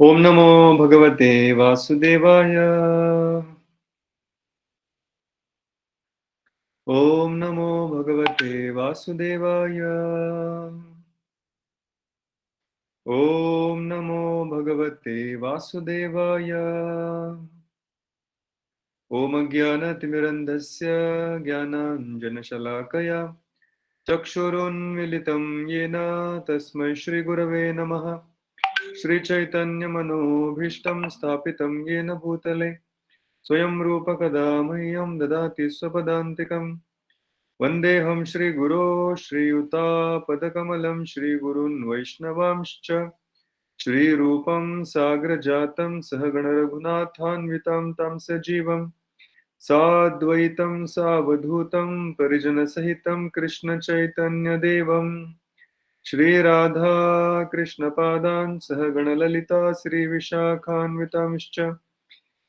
ओम नमो भगवते वासुदेवाय। ओम नमो भगवते वासुदेवाय। ओम नमो भगवते वासुदेवाय। ओम ज्ञानतिमिरन्धस्य ज्ञानाञ्जनशलाकया चक्षुरुन्मिलितं येन तस्मै श्रीगुरवे नमः। श्रीचैतन्यमनोभीष्टं स्थापितं येन भूतले स्वयं रूपकदा मह्यं ददाति स्वपदान्तिकम्। वन्देऽहं श्रीगुरो श्रीयुतापदकमलं श्रीगुरून् वैष्णवांश्च श्रीरूपं साग्रजातं सहगणरघुनाथान्वितं तं सजीवं साद्वैतं सावधूतं परिजनसहितं कृष्णचैतन्यदेवं श्रीराधा कृष्णपादान् सहगणललिता श्रीविशाखान्वितांश्च।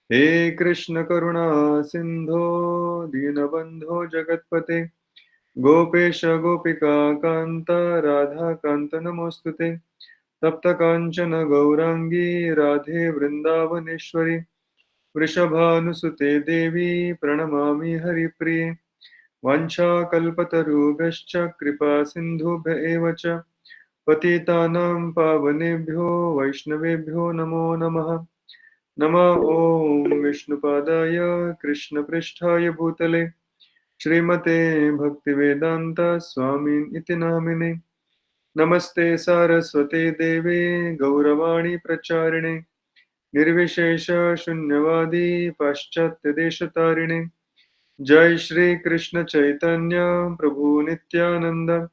हे कृष्ण करुणा सिंधो दीनबंधो जगत्पते गोपेश गोपिका कांत राधा कांत नमोस्तुते। तप्त कांचन गौरांगी राधे वृंदावनेश्वरी वृषभानुसुते देवी प्रणमामि हरिप्रिये। वाञ्छाकल्पतरुभ्यश्च कृपा सिन्धुभ्य एव च पतितानां पावनेभ्यो वैष्णवेभ्यो नमो नमः। नमः ॐ विष्णुपादाय कृष्णपृष्ठाय भूतले श्रीमते भक्तिवेदांत स्वामिन् इति नामिने। नमस्ते सारस्वते देवे गौरवाणी प्रचारिणे निर्विशेष शून्यवादी पाश्चात्य जय श्री कृष्ण चैतन्य प्रभु नित्यानंद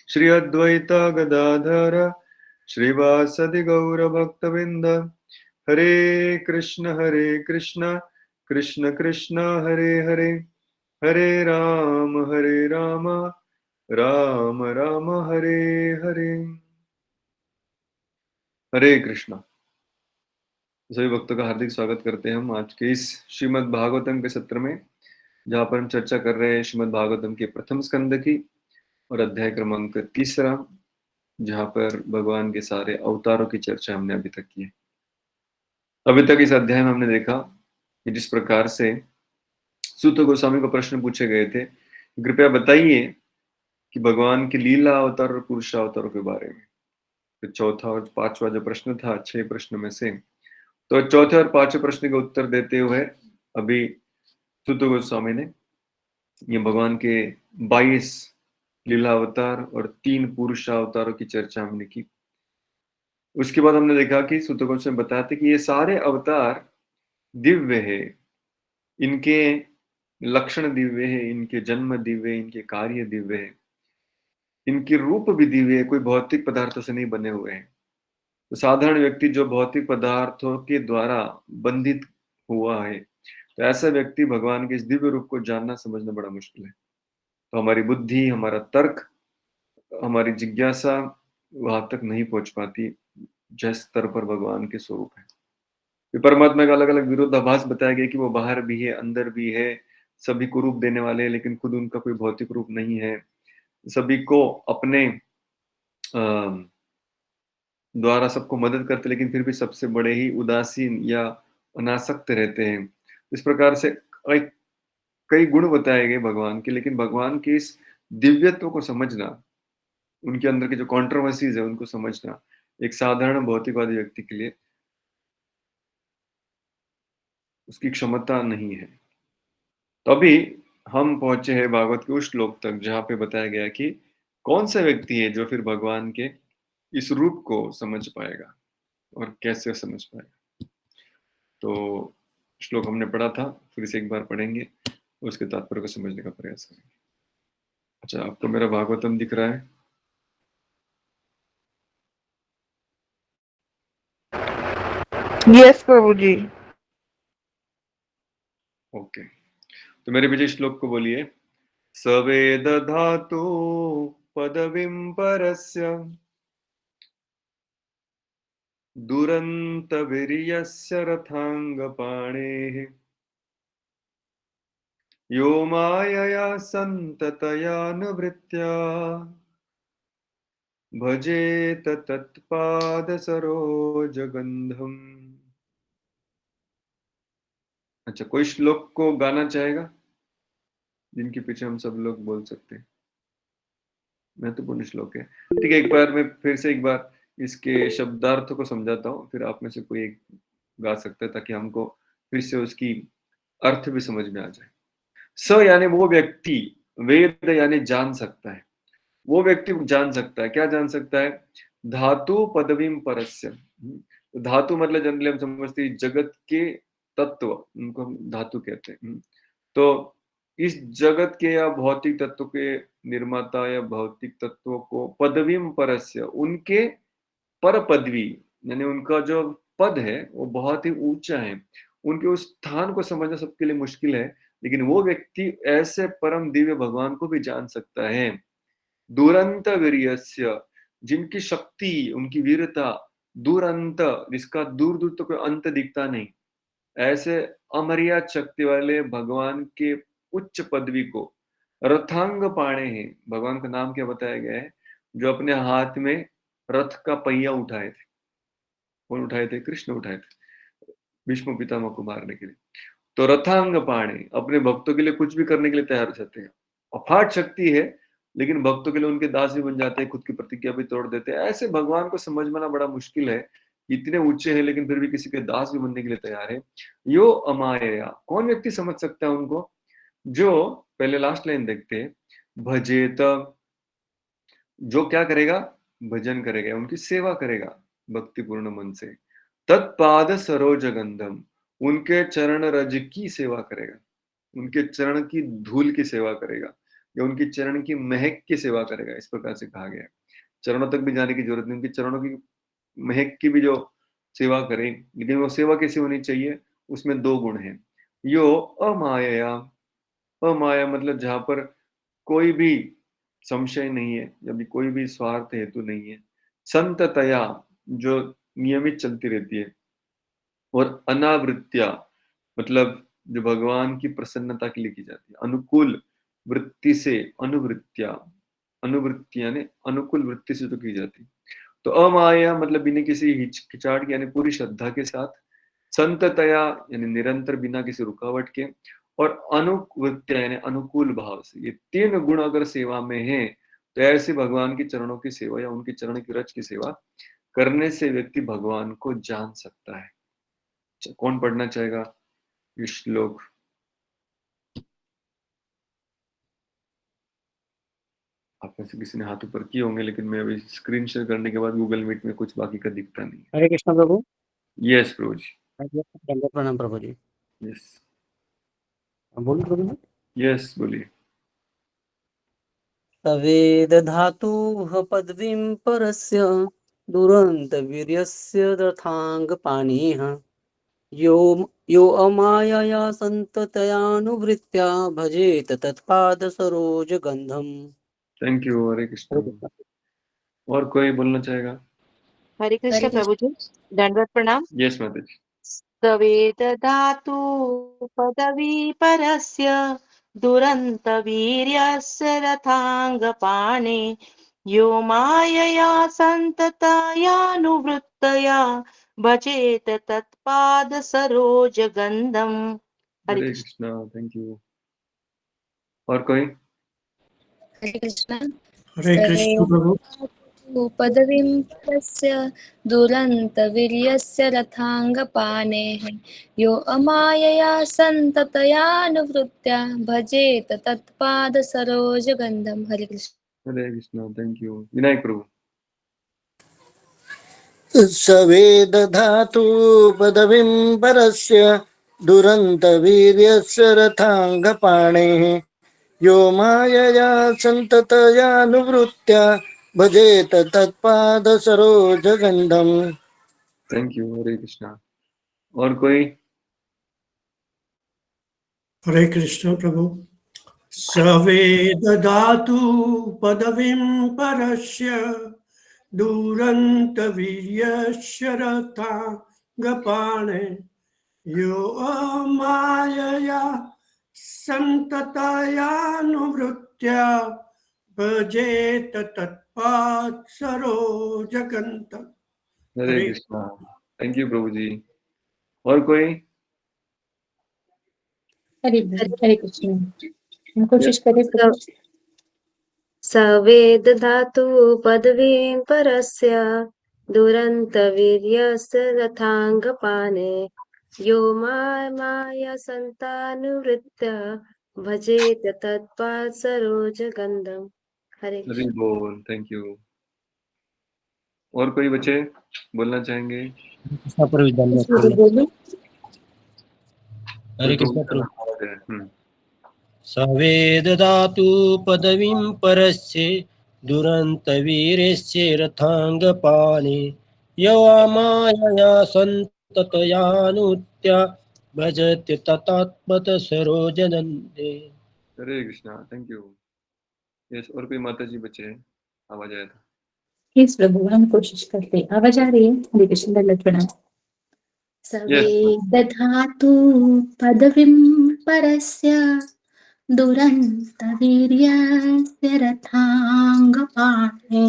श्री अद्वैता गदाधर श्रीवासदि गौर भक्तविंद। हरे कृष्ण कृष्ण कृष्ण हरे हरे हरे राम राम राम हरे हरे। हरे कृष्णा। सभी भक्तों का हार्दिक स्वागत करते हैं हम आज के इस श्रीमद् भागवतम के सत्र में, जहाँ पर हम चर्चा कर रहे हैं श्रीमद् भागवतम के प्रथम स्कंद की और अध्याय क्रमांक 3, जहाँ पर भगवान के सारे अवतारों की चर्चा हमने अभी तक की है। अभी तक इस अध्याय में हमने देखा कि जिस प्रकार से सूत गोस्वामी को प्रश्न पूछे गए थे, कृपया बताइए कि भगवान की लीला अवतार और पुरुष अवतारों के बारे में। तो चौथा और पांचवा जो प्रश्न था 6 प्रश्न में से, तो चौथे और पांचवें प्रश्न का उत्तर देते हुए अभी सूत गोस्वामी ने ये भगवान के 22 लीला अवतार और 3 पुरुष अवतारों की चर्चा हमने की। उसके बाद हमने देखा कि सूत गोस्वामी बताते कि ये सारे अवतार दिव्य है, इनके लक्षण दिव्य है, इनके जन्म दिव्य है, इनके कार्य दिव्य है, इनके रूप भी दिव्य है, कोई भौतिक पदार्थों से नहीं बने हुए हैं। तो साधारण व्यक्ति जो भौतिक पदार्थों के द्वारा बंधित हुआ है, तो ऐसा व्यक्ति भगवान के इस दिव्य रूप को जानना समझना बड़ा मुश्किल है। तो हमारी बुद्धि, हमारा तर्क, हमारी जिज्ञासा वहां तक नहीं पहुंच पाती जिस स्तर पर भगवान के स्वरूप है। ये परमात्मा का अलग अलग विरोधाभास बताया गया कि वो बाहर भी है, अंदर भी है, सभी को रूप देने वाले हैं, लेकिन खुद उनका कोई भौतिक रूप नहीं है। सभी को अपने द्वारा सबको मदद करते, लेकिन फिर भी सबसे बड़े ही उदासीन या अनासक्त रहते हैं। इस प्रकार से कई गुण बताए गए भगवान के, लेकिन भगवान के इस दिव्यत्व को समझना, उनके अंदर के जो कॉन्ट्रोवर्सीज है उनको समझना एक साधारण भौतिकवादी व्यक्ति के लिए उसकी क्षमता नहीं है। तो अभी हम पहुंचे हैं भागवत के उस श्लोक तक जहां पे बताया गया कि कौन सा व्यक्ति है जो फिर भगवान के इस रूप को समझ पाएगा और कैसे समझ पाएगा। तो श्लोक हमने पढ़ा था, फिर से एक बार पढ़ेंगे, उसके तात्पर्य को समझने का प्रयास करेंगे। अच्छा, आपको मेरा भागवतम दिख रहा है? यस प्रभु जी। ओके, तो मेरे पीछे श्लोक को बोलिए। सवेद धातु पदवीं परस्य दुरंत वीर्यस्य रथांगपाणेः यो मायया संततयानुवृत्त्या भजेत तत्पाद सरोज गंधम। अच्छा, कोई श्लोक को गाना चाहेगा जिनके पीछे हम सब लोग बोल सकते हैं? महत्वपूर्ण श्लोक है। ठीक है, एक बार मैं फिर से एक बार इसके शब्दार्थ को समझाता हूँ, फिर आप में से कोई एक गा सकता है ताकि हमको फिर से उसकी अर्थ भी समझ में आ जाए। स यानी वो व्यक्ति, वेद यानी जान सकता है, वो व्यक्ति जान सकता है। क्या जान सकता है? धातु पदवीम परस्य। तो धातु मतलब जनरली हम समझते हैं जगत के तत्व, उनको हम धातु कहते हैं। तो इस जगत के या भौतिक तत्व के निर्माता या भौतिक तत्वों को पदवीम परस्य, उनके पर पदवी, यानी उनका जो पद है वो बहुत ही ऊंचा है। उनके उस स्थान को समझना सबके लिए मुश्किल है, लेकिन वो व्यक्ति ऐसे परम दिव्य भगवान को भी जान सकता है। दुरंत वीर्यस्य, जिनकी शक्ति, उनकी वीरता दुरंत, जिसका दूर दूर तो कोई अंत दिखता नहीं, ऐसे अमर्याद शक्ति वाले भगवान के उच्च पदवी को रथांग पाणे हैं। भगवान का नाम क्या बताया गया है? जो अपने हाथ में रथ का पहिया उठाए थे। कौन उठाए थे? कृष्ण उठाए थे, भीष्म पितामह को मारने के लिए। तो रथांग पाणे, अपने भक्तों के लिए कुछ भी करने के लिए तैयार हो जाते हैं। अफाट शक्ति है, लेकिन भक्तों के लिए उनके दास भी बन जाते हैं, खुद की प्रतिज्ञा भी तोड़ देते हैं। ऐसे भगवान को समझ में ना बड़ा मुश्किल है, इतने ऊंचे हैं लेकिन फिर भी किसी के दास भी बनने के लिए तैयार है। यो अमाया, कौन व्यक्ति समझ सकता है उनको? जो, पहले लास्ट लाइन देखते हैं, भजेत, जो क्या करेगा? भजन करेगा, उनकी सेवा करेगा भक्तिपूर्ण मन से। तत्पाद सरोज गंधम, उनके चरण रज की सेवा करेगा, उनके चरण की धूल की सेवा करेगा, या उनकी चरण की महक की सेवा करेगा, इस प्रकार से कहा गया है। चरणों तक भी जाने की जरूरत नहीं, उनके चरणों की महक की भी जो सेवा करें, लेकिन वो सेवा कैसी होनी चाहिए? उसमें दो गुण हैं। यो अमाया, अमाया मतलब जहां पर कोई भी संशय नहीं है, जब भी कोई भी स्वार्थ हेतु नहीं है। संततया, जो नियमित चलती रहती है। और अनावृत्या मतलब जो भगवान की प्रसन्नता के लिए की जाती है। अनुकूल वृत्ति से, अनुवृत्तिया, अनुवृत्ति यानी अनुकूल वृत्ति से जो की जाती है। तो अमाया मतलब बिना किसी हिचकिचाहट यानी पूरी श्रद्धा के साथ। संततया यानी निरंतर बिना किसी रुकावट के। और अनुवृत्तिया यानी अनुकूल भाव से। ये तीन गुण अगर सेवा में है, तो ऐसे भगवान की चरणों की सेवा या उनके चरण की रज की सेवा करने से व्यक्ति भगवान को जान सकता है। कौन पढ़ना चाहेगा ये श्लोक? आप में से किसी ने हाथ ऊपर किए होंगे, लेकिन मैं अभी स्क्रीन शेयर करने के बाद गूगल मीट में कुछ बाकी का दिखता नहीं हरे कृष्ण प्रभु। है। यस प्रभु जी। दंडवत प्रणाम प्रभु जी। यस, बोलिए प्रभु जी। यस बोलिए। तवेद धातुः पदवीं परस्य दुरंत वीर्यस्य रथांग पाणिः यो यो अमायया संततयानुवृत्त्या भजेत तत्पाद सरोज गंधम। Thank you, Hare Krishna. और कोई बोलना चाहेगा? हरे कृष्ण प्रभु जी, दंडवत प्रणाम। यस माता जी। तवेद धातु पदवी परस्य दुरंत वीर्यस्य रथांगपाणे यो मायया संततयानुवृत्तया भजेत तत्पाद सरोज गंधम। हरे हरे कृष्ण। Krishna, thank you. और कोई? हरे कृष्ण। हरे कृष्ण प्रभु। पदवीं परस्य दुरन्तवीर्यस्य रथाङ्गपाणेः यो अमायया सन्ततयानुवृत्त्या भजेत तत्पादसरोजगन्धं। हरे कृष्ण। Hare Krishna, thank you. विनायक प्रभु। सवेद धातु पदवीं परस्य दुरन्तवीर्यस्य रथाङ्गपाणेः यो मायया सन्ततयानुवृत्त्या भजेत तत्पाद सरोजगन्धम्। Thank you, Hare Krishna. और कोई? हरे कृष्ण प्रभु। सवेदधातु पदवीं परस्य दुरन्तवीर्यस्य रथाङ्गपाणे यो मायया सन्ततयानुवृत्त्या भजेत तत्पाद सरोजगंधम। हरे हरे कृष्णा। थैंक यू प्रभु जी। और कोई? हरे हरे कृष्ण। हम कोशिश करें प्रभु। सवेद धातु पदवीं परस्य दुरन्तवीर्यस्य रथाङ्गपाणे यो माया सन्तानुवृत्य भजेत तत्पाद सरोजगन्धम्। हरे हरि कृष्ण। बोल। Thank you. और कोई बच्चे बोलना चाहेंगे? कृष्णा प्रभु धन्यवाद प्रभु प्रभु। बोलो। हरे प्रभु कृष्ण का प्रभु। नाम आवाज है। सवे ददातु पदवीं परस्य दुरन्तवीर्यस्य रथाङ्गपाणे यवामायया सन्ततयानुत्या भजते ततात्मत सरोजनन्दे। Hare Krishna. Thank you. Yes, और कोई माता जी बच्चे हैं? आवाज आया था। यस प्रभु, हम कोशिश करते हैं। आवाज आ रही है? हरे कृष्ण। दंडवत प्रणाम। सवे यस। दधातु पदवीं परस्य दुरन्तवीर्यस्य रथाङ्गपाणे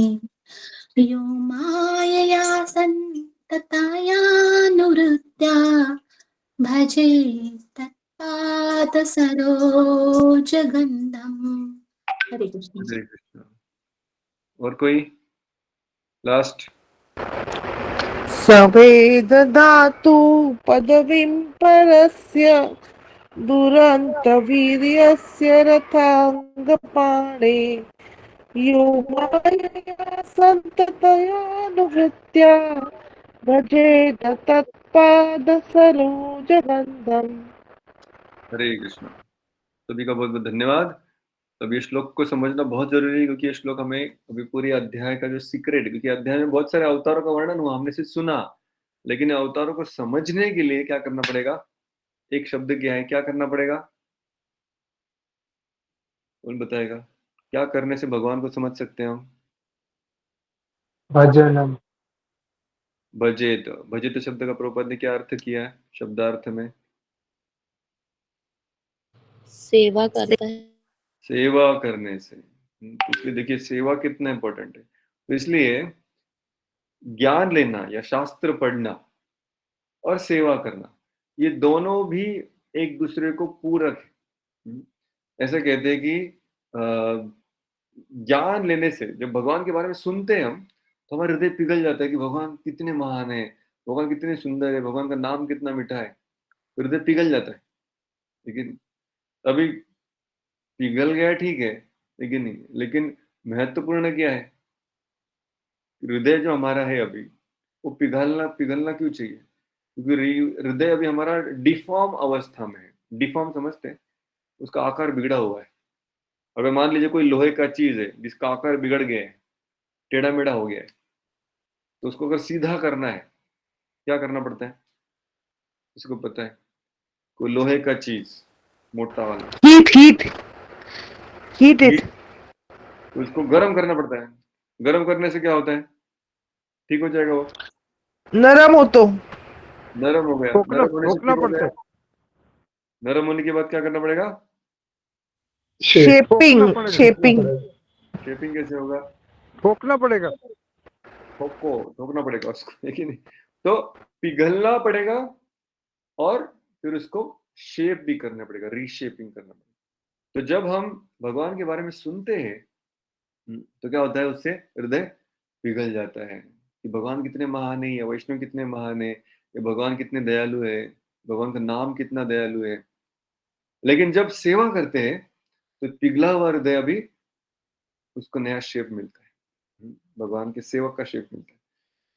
यो मायया सन्ततायानुवृत्त्या भजे तत्पादसरोजगन्धम्। हरे कृष्ण। हरे कृष्णा। और कोई लास्ट? सवेदधातु पदवीं परस्य दुरन्तवीर्यस्य रथाङ्गपाणे यो मायया सन्ततयानुवृत्त्या भजेत तत्पादसरोजगन्धम्। हरे कृष्णा। सभी का बहुत बहुत धन्यवाद। अब ये श्लोक को समझना बहुत जरूरी है, क्योंकि ये श्लोक हमें अभी पूरी अध्याय का जो सीक्रेट, क्योंकि अध्याय में बहुत सारे अवतारों का वर्णन हुआ, हमने सिर्फ सुना, लेकिन अवतारों को समझने के लिए क्या करना पड़ेगा? एक शब्द क्या है, क्या करना पड़ेगा? कौन बताएगा? क्या करने से भगवान को समझ सकते हैं हम? भजनम। भजेत। भजेत शब्द का प्रभुपाद ने क्या अर्थ किया है शब्दार्थ में? सेवा करता है। सेवा करने से। इसलिए देखिए सेवा कितना इंपॉर्टेंट है। तो इसलिए ज्ञान लेना या शास्त्र पढ़ना और सेवा करना, ये दोनों भी एक दूसरे को पूरक है। ऐसा कहते हैं कि ज्ञान लेने से, जब भगवान के बारे में सुनते हैं हम, तो हमारा हृदय पिघल जाता है कि भगवान कितने महान है, भगवान कितने सुंदर है, भगवान का नाम कितना मीठा है, हृदय पिघल जाता है। लेकिन अभी पिघल गया ठीक है, लेकिन महत्वपूर्ण क्या है? हृदय जो हमारा है अभी, वो पिघलना पिघलना क्यों चाहिए? क्योंकि हृदय अभी हमारा डिफॉर्म अवस्था में है। डिफॉर्म समझते हैं? उसका आकार बिगड़ा हुआ है। अगर मान लीजिए कोई लोहे का चीज है जिसका आकार बिगड़ गया है, टेढ़ा मेढ़ा हो गया है, तो उसको अगर सीधा करना है, क्या करना पड़ता है? इसको पता है? कोई लोहे का चीज मोटा वाला हीट इट। तो उसको गर्म करना पड़ता है। गर्म करने से क्या होता है? ठीक हो जाएगा वो? नरम हो तो नरम हो गया। नरम होने से ठोकना ठीक हो पड़ता गया। है। नरम होने के बाद क्या करना पड़ेगा? शेपिंग। शेपिंग कैसे होगा? ठोकना पड़ेगा। ठोकना पड़ेगा उसको, है कि नहीं? तो पिघलना पड़ेगा और फिर उसको शेप भी करना पड़ेगा, रीशेपिंग करना पड़ेगा। तो जब हम भगवान के बारे में सुनते हैं, तो क्या होता है? उससे हृदय पिघल जाता है कि भगवान कितने महान है, या वैष्णव कितने महान है, या भगवान कितने दयालु है, भगवान का नाम कितना दयालु है। लेकिन जब सेवा करते हैं तो पिघला हुआ हृदय अभी उसको नया शेप मिलता है, भगवान के सेवक का शेप मिलता है।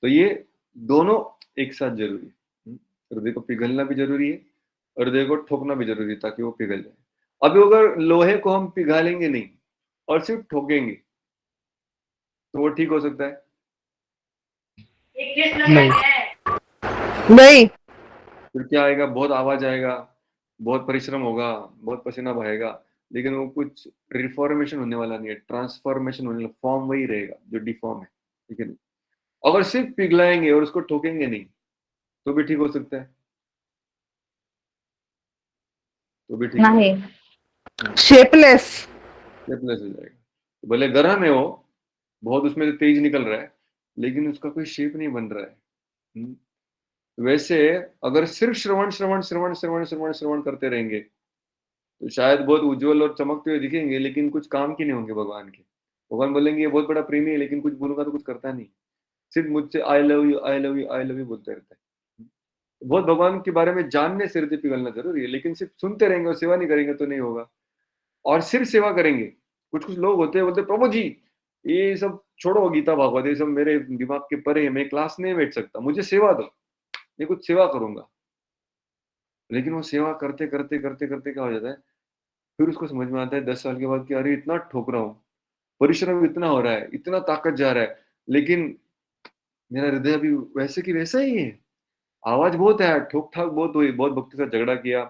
तो ये दोनों एक साथ जरूरी है। हृदय को पिघलना भी जरूरी है और हृदय को ठोकना भी जरूरी है, ताकि वो पिघल जाए। अभी अगर लोहे को हम पिघालेंगे नहीं और सिर्फ ठोकेंगे, तो वो ठीक हो सकता है? नहीं। फिर क्या आएगा? बहुत आवाज आएगा, बहुत परिश्रम होगा, बहुत पसीना बहेगा, लेकिन वो कुछ रिफॉर्मेशन होने वाला नहीं है, ट्रांसफॉर्मेशन होने वाला, फॉर्म वही रहेगा जो डिफॉर्म है, ठीक है? नहीं, अगर सिर्फ पिघलाएंगे और उसको ठोकेंगे नहीं, तो भी ठीक हो सकता है? तो भी ठीक नहीं। है, शेपलेस। शेपलेस हो जाएगा। तो भले गर्म है वो, बहुत उसमें से तेज निकल रहा है, लेकिन उसका कोई शेप नहीं बन रहा है। वैसे अगर सिर्फ श्रवण श्रवण श्रवण श्रवण श्रवण श्रवण करते रहेंगे तो शायद बहुत उज्जवल और चमकते हुए दिखेंगे, लेकिन कुछ काम की नहीं होंगे भगवान के। भगवान बोलेंगे ये बहुत बड़ा प्रेमी है, लेकिन कुछ बोलूंगा तो कुछ करता नहीं, सिर्फ मुझसे I love you I love you I love you बोलते रहता है। बहुत भगवान के बारे में जानने से हृदय पिघलना जरूरी है, लेकिन सिर्फ सुनते रहेंगे और सेवा नहीं करेंगे तो नहीं होगा। और सिर्फ सेवा करेंगे, कुछ कुछ लोग होते हैं बोलते प्रभु जी ये सब छोड़ो, गीता भागवत ये सब मेरे दिमाग के परे है, मैं क्लास नहीं बैठ सकता, मुझे सेवा दो, मैं कुछ सेवा करूंगा। लेकिन वो सेवा करते करते करते करते क्या हो जाता है, फिर उसको समझ में आता है 10 साल के बाद कि अरे इतना ठोक रहा हूँ, परिश्रम इतना हो रहा है, इतना ताकत जा रहा है, लेकिन मेरा हृदय अभी वैसे की वैसा ही है। आवाज बहुत है, ठोक ठाक बहुत हुई, बहुत भक्ति से झगड़ा किया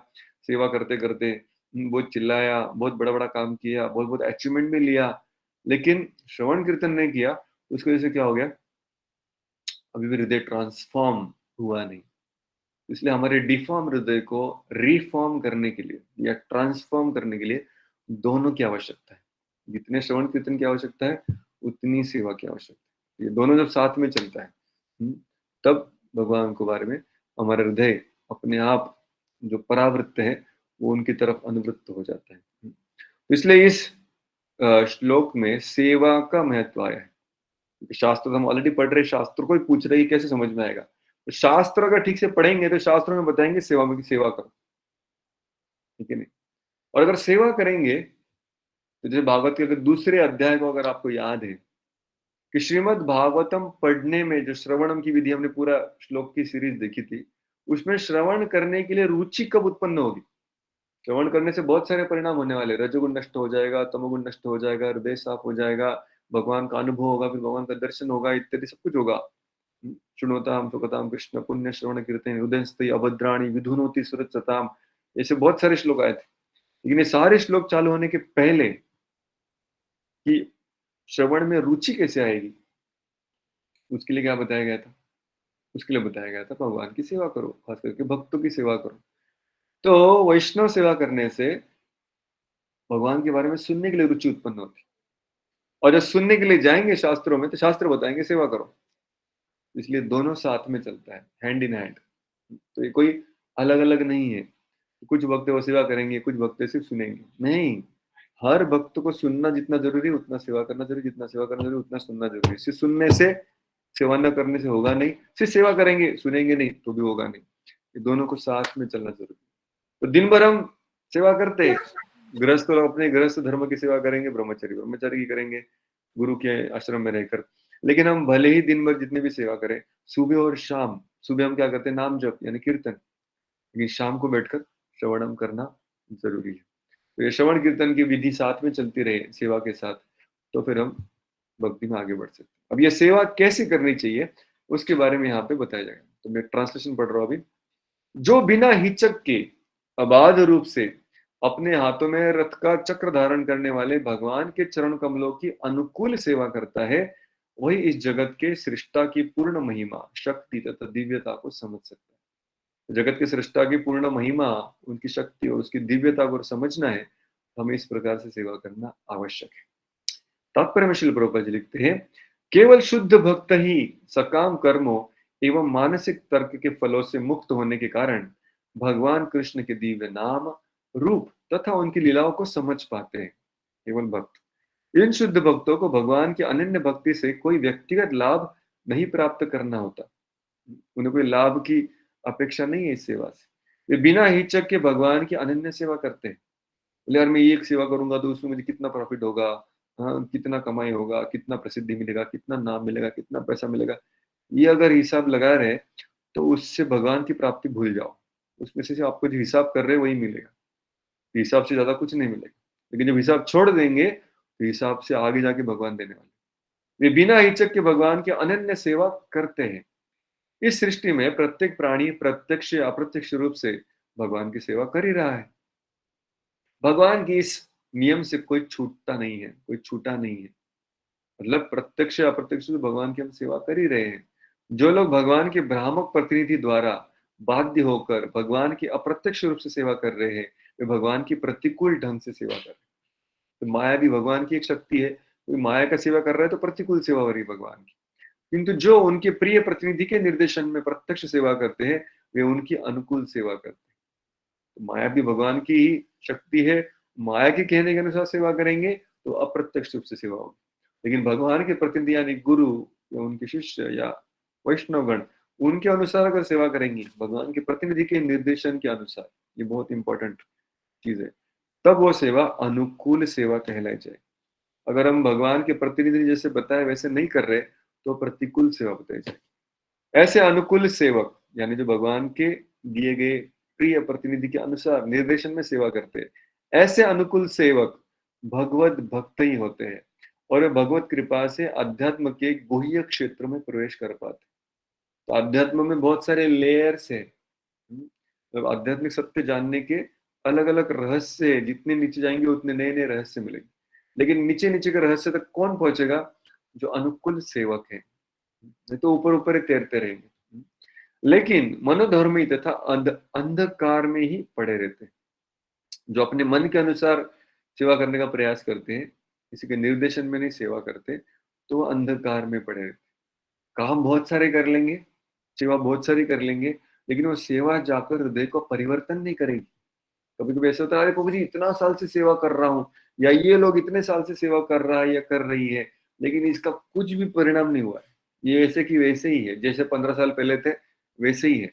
सेवा करते करते, बहुत चिल्लाया, बहुत बड़ा बड़ा काम किया, बहुत बहुत अचीवमेंट भी लिया, लेकिन श्रवण कीर्तन नहीं किया, उसकी वजह से क्या हो गया, अभी भी हृदय ट्रांसफॉर्म हुआ नहीं। इसलिए हमारे डिफॉर्म हृदय को रिफॉर्म करने के लिए या ट्रांसफॉर्म करने के लिए दोनों की आवश्यकता है। जितने श्रवण कीर्तन की आवश्यकता है उतनी सेवा की आवश्यकता है। ये दोनों जब साथ में चलता है तब भगवान के बारे में हमारा हृदय अपने आप जो परावृत्त है वो उनकी तरफ अनुवृत्त हो जाता है। इसलिए इस श्लोक में सेवा का महत्व आया है। शास्त्र हम ऑलरेडी पढ़ रहे, शास्त्र को ही पूछ रहे कैसे समझ में आएगा। तो शास्त्र अगर ठीक से पढ़ेंगे तो शास्त्रों में बताएंगे सेवा में की सेवा करो, ठीक है नहीं। और अगर सेवा करेंगे तो जैसे भागवत के अगर दूसरे अध्याय को अगर आपको याद है कि श्रीमद् भागवतम पढ़ने में जो श्रवणम की विधि हमने पूरा श्लोक की सीरीज देखी थी, उसमें श्रवण करने के लिए रुचि कब उत्पन्न होगी। श्रवण करने से बहुत सारे परिणाम होने वाले, रजोगुण नष्ट हो जाएगा, तमोगुण नष्ट हो जाएगा, हृदय साफ हो जाएगा, भगवान का अनुभव होगा, फिर भगवान का दर्शन होगा, इत्यादि सब कुछ होगा। शुणोताम सुखताम कृष्ण पुण्य श्रवण कीर्तन हृदयस्थि अभद्राणी विधुनोति सुरत्सताम, ऐसे बहुत सारे श्लोक आए थे। लेकिन ये सारे श्लोक चालू होने के पहले कि श्रवण में रुचि कैसे आएगी, उसके लिए क्या बताया गया था, उसके लिए बताया गया था भगवान की सेवा करो, खास करके भक्तों की सेवा करो। तो वैष्णव सेवा करने से भगवान के बारे में सुनने के लिए रुचि उत्पन्न होती, और जब सुनने के लिए जाएंगे शास्त्रों में तो शास्त्र बताएंगे सेवा करो। इसलिए दोनों साथ में चलता है, हैंड इन हैंड। तो ये कोई अलग अलग नहीं है, कुछ भक्त वो सेवा करेंगे, कुछ भक्त सिर्फ सुनेंगे, नहीं। हर भक्त को सुनना जितना जरूरी उतना सेवा करना जरूरी, जितना सेवा करना जरूरी उतना सुनना जरूरी। सिर्फ सुनने से सेवा न करने से होगा नहीं, सिर्फ सेवा करेंगे सुनेंगे नहीं तो भी होगा नहीं। ये दोनों को साथ में चलना जरूरी। तो दिन भर हम सेवा करते, गृहस्थ लोग अपने गृहस्थ धर्म की सेवा करेंगे, ब्रह्मचारी की करेंगे गुरु के आश्रम में रहकर। लेकिन हम भले ही दिन भर जितनी भी सेवा करें, सुबह और शाम, सुबह हम क्या करते हैं, नाम जप यानी कीर्तन, लेकिन शाम को बैठकर श्रवणम करना जरूरी है। तो ये श्रवण कीर्तन की विधि साथ में चलती रहे सेवा के साथ, तो फिर हम भक्ति में आगे बढ़ सकते हैं। अब ये सेवा कैसे करनी चाहिए उसके बारे में यहाँ पे बताया जाएगा। तो मैं ट्रांसलेशन पढ़ रहा हूँ अभी। जो बिना हिचक के अबाध रूप से अपने हाथों में रथ का चक्र धारण करने वाले भगवान के चरण कमलों की अनुकूल सेवा करता है, वही इस जगत के सृष्टा की पूर्ण महिमा, शक्ति तथा दिव्यता को समझ सकता है। जगत के सृष्टा की पूर्ण महिमा, उनकी शक्ति और उसकी दिव्यता को समझना है, हमें इस प्रकार से सेवा करना आवश्यक है। तात्पर्य में श्रील प्रभुपाद जी लिखते हैं, केवल शुद्ध भक्त ही सकाम कर्मों एवं मानसिक तर्क के फलों से मुक्त होने के कारण भगवान कृष्ण के दिव्य नाम, रूप तथा उनकी लीलाओं को समझ पाते हैं। केवल भक्त। इन शुद्ध भक्तों को भगवान की अनन्य भक्ति से कोई व्यक्तिगत लाभ नहीं प्राप्त करना होता, उन्हें कोई लाभ की अपेक्षा नहीं है इस सेवा से। वे बिना हिचक के भगवान की अनन्य सेवा करते हैं। बोले यार मैं एक सेवा करूंगा तो उसमें मुझे कितना प्रॉफिट होगा, हाँ कितना कमाई होगा, कितना प्रसिद्धि मिलेगा, कितना नाम मिलेगा, कितना पैसा मिलेगा, ये अगर हिसाब लगा रहे तो उससे भगवान की प्राप्ति भूल जाओ। उसमें से आपको जो हिसाब कर रहे हैं वही मिलेगा, हिसाब से ज्यादा कुछ नहीं मिलेगा। लेकिन जब हिसाब छोड़ देंगे तो हिसाब से आगे जाके भगवान देने वाले। वे बिना हिचक के भगवान की अनन्य सेवा करते हैं। इस सृष्टि में प्रत्येक प्राणी प्रत्यक्ष या अप्रत्यक्ष रूप से भगवान की सेवा कर ही रहा है। भगवान की इस नियम से कोई छूटता नहीं है, कोई छूटा नहीं है। मतलब प्रत्यक्ष या अप्रत्यक्ष रूप से भगवान की हम सेवा कर ही रहे हैं। जो लोग भगवान के भ्रामक प्रतिनिधि द्वारा बाध्य होकर भगवान की अप्रत्यक्ष रूप से सेवा कर रहे हैं, वे भगवान की प्रतिकूल ढंग से सेवा कर रहे हैं। तो माया भी भगवान की एक शक्ति है, कोई माया का सेवा कर रहा है तो प्रतिकूल सेवा हो रही है भगवान की, किंतु जो उनके प्रिय प्रतिनिधि के निर्देशन में प्रत्यक्ष सेवा करते हैं वे उनकी अनुकूल सेवा करते हैं। तो माया भी भगवान की ही शक्ति है, माया के कहने के अनुसार सेवा करेंगे तो अप्रत्यक्ष रूप से सेवा होगी, लेकिन भगवान के प्रतिनिधि यानी गुरु या उनके शिष्य या वैष्णवगण उनके अनुसार अगर सेवा करेंगे, भगवान के प्रतिनिधि के निर्देशन के अनुसार, ये बहुत इंपॉर्टेंट चीज है, तब वो सेवा अनुकूल सेवा कहलाई जाए। अगर हम भगवान के प्रतिनिधि जैसे बताए वैसे नहीं कर रहे तो प्रतिकूल सेवा बताई जाए। ऐसे अनुकूल सेवक यानी जो भगवान के दिए गए प्रिय प्रतिनिधि के अनुसार निर्देशन में सेवा करते हैं, ऐसे अनुकूल सेवक भगवत भक्त ही होते हैं और वे भगवत कृपा से अध्यात्म के गुह्य क्षेत्र में प्रवेश कर पाते। तो अध्यात्म में बहुत सारे लेयर्स है, मतलब आध्यात्मिक सत्य जानने के अलग अलग रहस्य है, जितने नीचे जाएंगे उतने नए नए रहस्य मिलेंगे, लेकिन नीचे नीचे के रहस्य तक कौन पहुंचेगा? जो अनुकूल सेवक है, नहीं तो ऊपर ऊपर ही तैरते रहेंगे, लेकिन मनोधर्मी तथा अंधकार में ही पड़े रहते हैं। जो अपने मन के अनुसार सेवा करने का प्रयास करते हैं, किसी के निर्देशन में नहीं सेवा करते, तो वो अंधकार में पड़े रहते। काम बहुत सारे कर लेंगे, सेवा बहुत सारी कर लेंगे, लेकिन वो सेवा जाकर हृदय को परिवर्तन नहीं करेगी। कभी कभी ऐसा होता है, अरे प्रभु जी इतना साल से सेवा कर रहा हूँ, या ये लोग इतने साल से सेवा कर रहा है या कर रही है, लेकिन इसका कुछ भी परिणाम नहीं हुआ है, ये ऐसे की वैसे ही है, जैसे 15 साल पहले थे वैसे ही है।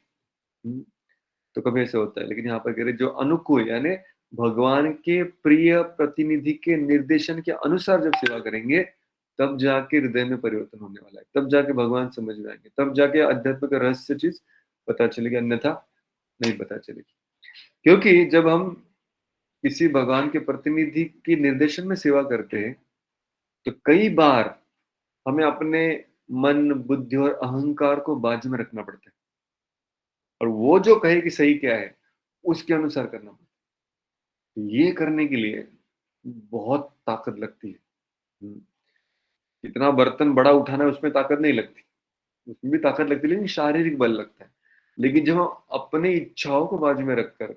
तो कभी ऐसा होता है, लेकिन यहाँ पर कह रहे जो अनुकूल यानी भगवान के प्रिय प्रतिनिधि के निर्देशन के अनुसार जब सेवा करेंगे, तब जाके हृदय में परिवर्तन होने वाला है, तब जाके भगवान समझ में आएंगे, तब जाके अध्यात्म का रहस्य चीज पता चलेगी, अन्यथा नहीं पता चलेगी। क्योंकि जब हम किसी भगवान के प्रतिनिधि के निर्देशन में सेवा करते हैं, तो कई बार हमें अपने मन, बुद्धि और अहंकार को बाजू में रखना पड़ता है, और वो जो कहे कि सही क्या है उसके अनुसार करना पड़ता है। ये करने के लिए बहुत ताकत लगती है। इतना बर्तन बड़ा उठाना है उसमें ताकत नहीं लगती, उसमें भी ताकत लगती है लेकिन शारीरिक बल लगता है। लेकिन जब हम अपनी इच्छाओं को बाजू में रखकर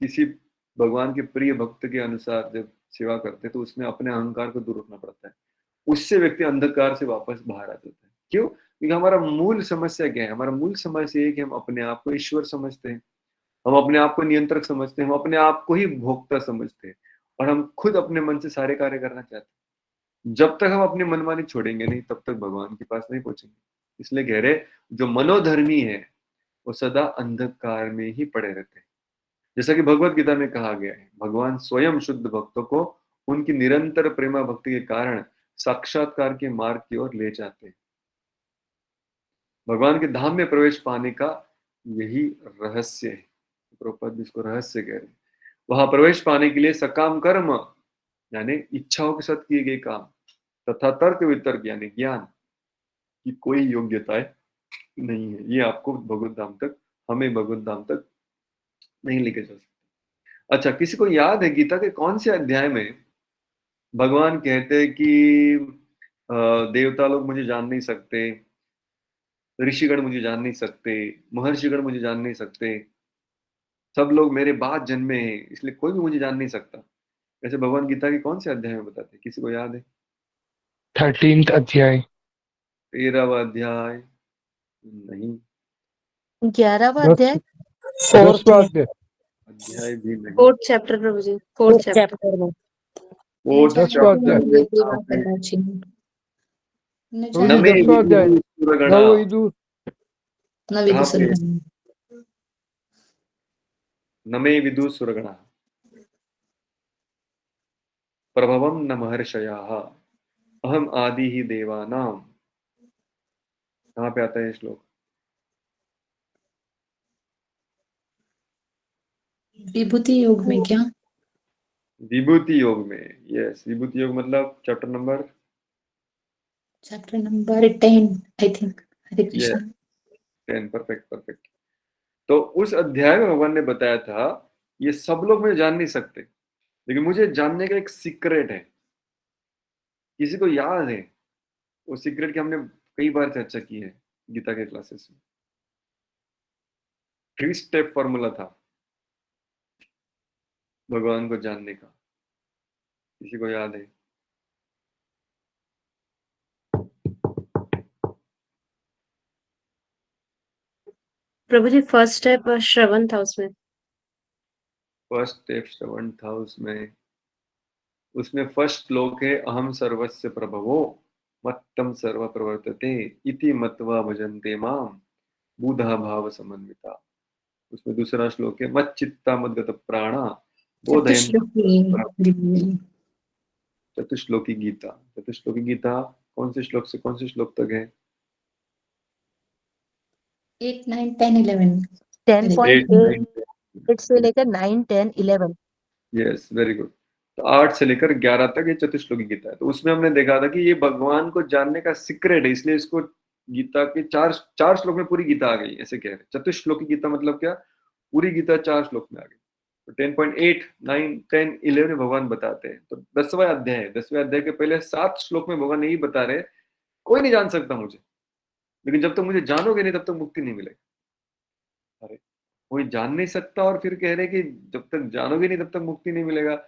किसी भगवान के प्रिय भक्त के अनुसार जब सेवा करते हैं, तो उसमें अपने अहंकार को दूर रखना पड़ता है, उससे व्यक्ति अंधकार से वापस बाहर आ जाता है। क्यों? क्योंकि हमारा मूल समस्या क्या है? हमारा मूल समस्या ये है कि हम अपने आप को ईश्वर समझते हैं, हम अपने आप को नियंत्रक समझते हैं, हम अपने आप को ही भोक्ता समझते हैं, और हम खुद अपने मन से सारे कार्य करना चाहते हैं। जब तक हम अपनी मनमानी छोड़ेंगे नहीं, तब तक भगवान के पास नहीं पहुंचेंगे। इसलिए कह रहे जो मनोधर्मी है वो सदा अंधकार में ही पड़े रहते हैं। जैसा कि भगवत गीता में कहा गया है, भगवान स्वयं शुद्ध भक्तों को उनकी निरंतर प्रेमा भक्ति के कारण साक्षात्कार के मार्ग की ओर ले जाते हैं। भगवान के धाम में प्रवेश पाने का यही रहस्य है, प्रभुपाद इसको रहस्य कह रहे हैं। वहां प्रवेश पाने के लिए सकाम कर्म यानी इच्छाओं के साथ किए गए काम तथा तर्क वितर्क यानी ज्ञान की कोई योग्यताएं नहीं है। ये आपको भगवत धाम तक, हमें भगवत धाम तक नहीं लेके जा सकते। अच्छा, किसी को याद है गीता के कौन से अध्याय में भगवान कहते हैं कि देवता लोग मुझे जान नहीं सकते, ऋषिगण मुझे जान नहीं सकते, महर्षिगण मुझे जान नहीं सकते, सब लोग मेरे बाद जन्मे हैं इसलिए कोई भी मुझे जान नहीं सकता? ऐसे भगवान गीता के कौन से अध्याय में बताते हैं? किसी को याद है? 13th अध्याय। 13वां अध्याय नहीं, 11वां अध्याय, 10वां अध्याय। अध्याय भी नहीं, फोर्थ चैप्टर प्रभु जी, फोर्थ चैप्टर। चैप्टर में वो 10वां अध्याय। नमे 10वां अध्याय। विदुरगणा, नवविदु कहाँ पे? नमे विदु सुरगणा प्रभवम न महर्षयाः अहम आदि ही देवानाम। कहाँ पे आता है ये श्लोक? विभूति योग में क्या? विभूति योग में। यस, विभूति योग मतलब chapter number chapter number 10 I think. Hare yes Krishna. 10। Perfect perfect. तो उस अध्याय में भगवान ने बताया था ये सब लोग मुझे जान नहीं सकते, लेकिन मुझे जानने का एक सीक्रेट है। किसी को याद है वो सीक्रेट की? हमने कई बार चर्चा की है गीता के क्लासेस में। 3 स्टेप फॉर्मूला था भगवान को जानने का। किसी को याद है? प्रभु जी फर्स्ट स्टेप श्रवण था उसमें। फर्स्ट स्टेप श्रवण था उसमें फर्स्ट श्लोक है अहम सर्वस्य प्रभवो मत्तम सर्व प्रवर्तते इति मत्वा भजन्ते माम बुधा भाव समन्विता। उसमें दूसरा श्लोक है मत चित्ता मद्गत प्राणा बोधयन्त। चतुश्लोकी चतुश्लोकी गीता। चतुश्लोकी गीता कौन से श्लोक से कौन से श्लोक तक है? 8, 9, 10, 11 8 से लेकर 9, 10, 11। Yes very good. तो 8 से लेकर 11 तक ये चतुश्लोकी गीता है। तो उसमें हमने देखा था कि ये भगवान को जानने का सीक्रेट है, इसलिए इसको गीता के चार श्लोक में पूरी गीता आ गई, ऐसे कह रहे। चतुश्लोकी गीता मतलब क्या? पूरी गीता 4 श्लोक में आ गई। तो 10.8, 9, 10, 11 में भगवान बताते हैं। तो 10वां अध्याय है। 10वें अध्याय के पहले 7 श्लोक में भगवान यही बता रहे, कोई नहीं जान सकता मुझे, लेकिन जब तक मुझे जानोगे नहीं तब तक मुक्ति नहीं मिलेगी। अरे कोई जान नहीं सकता और फिर कह रहे कि जब तक जानोगे नहीं तब तक मुक्ति नहीं मिलेगा।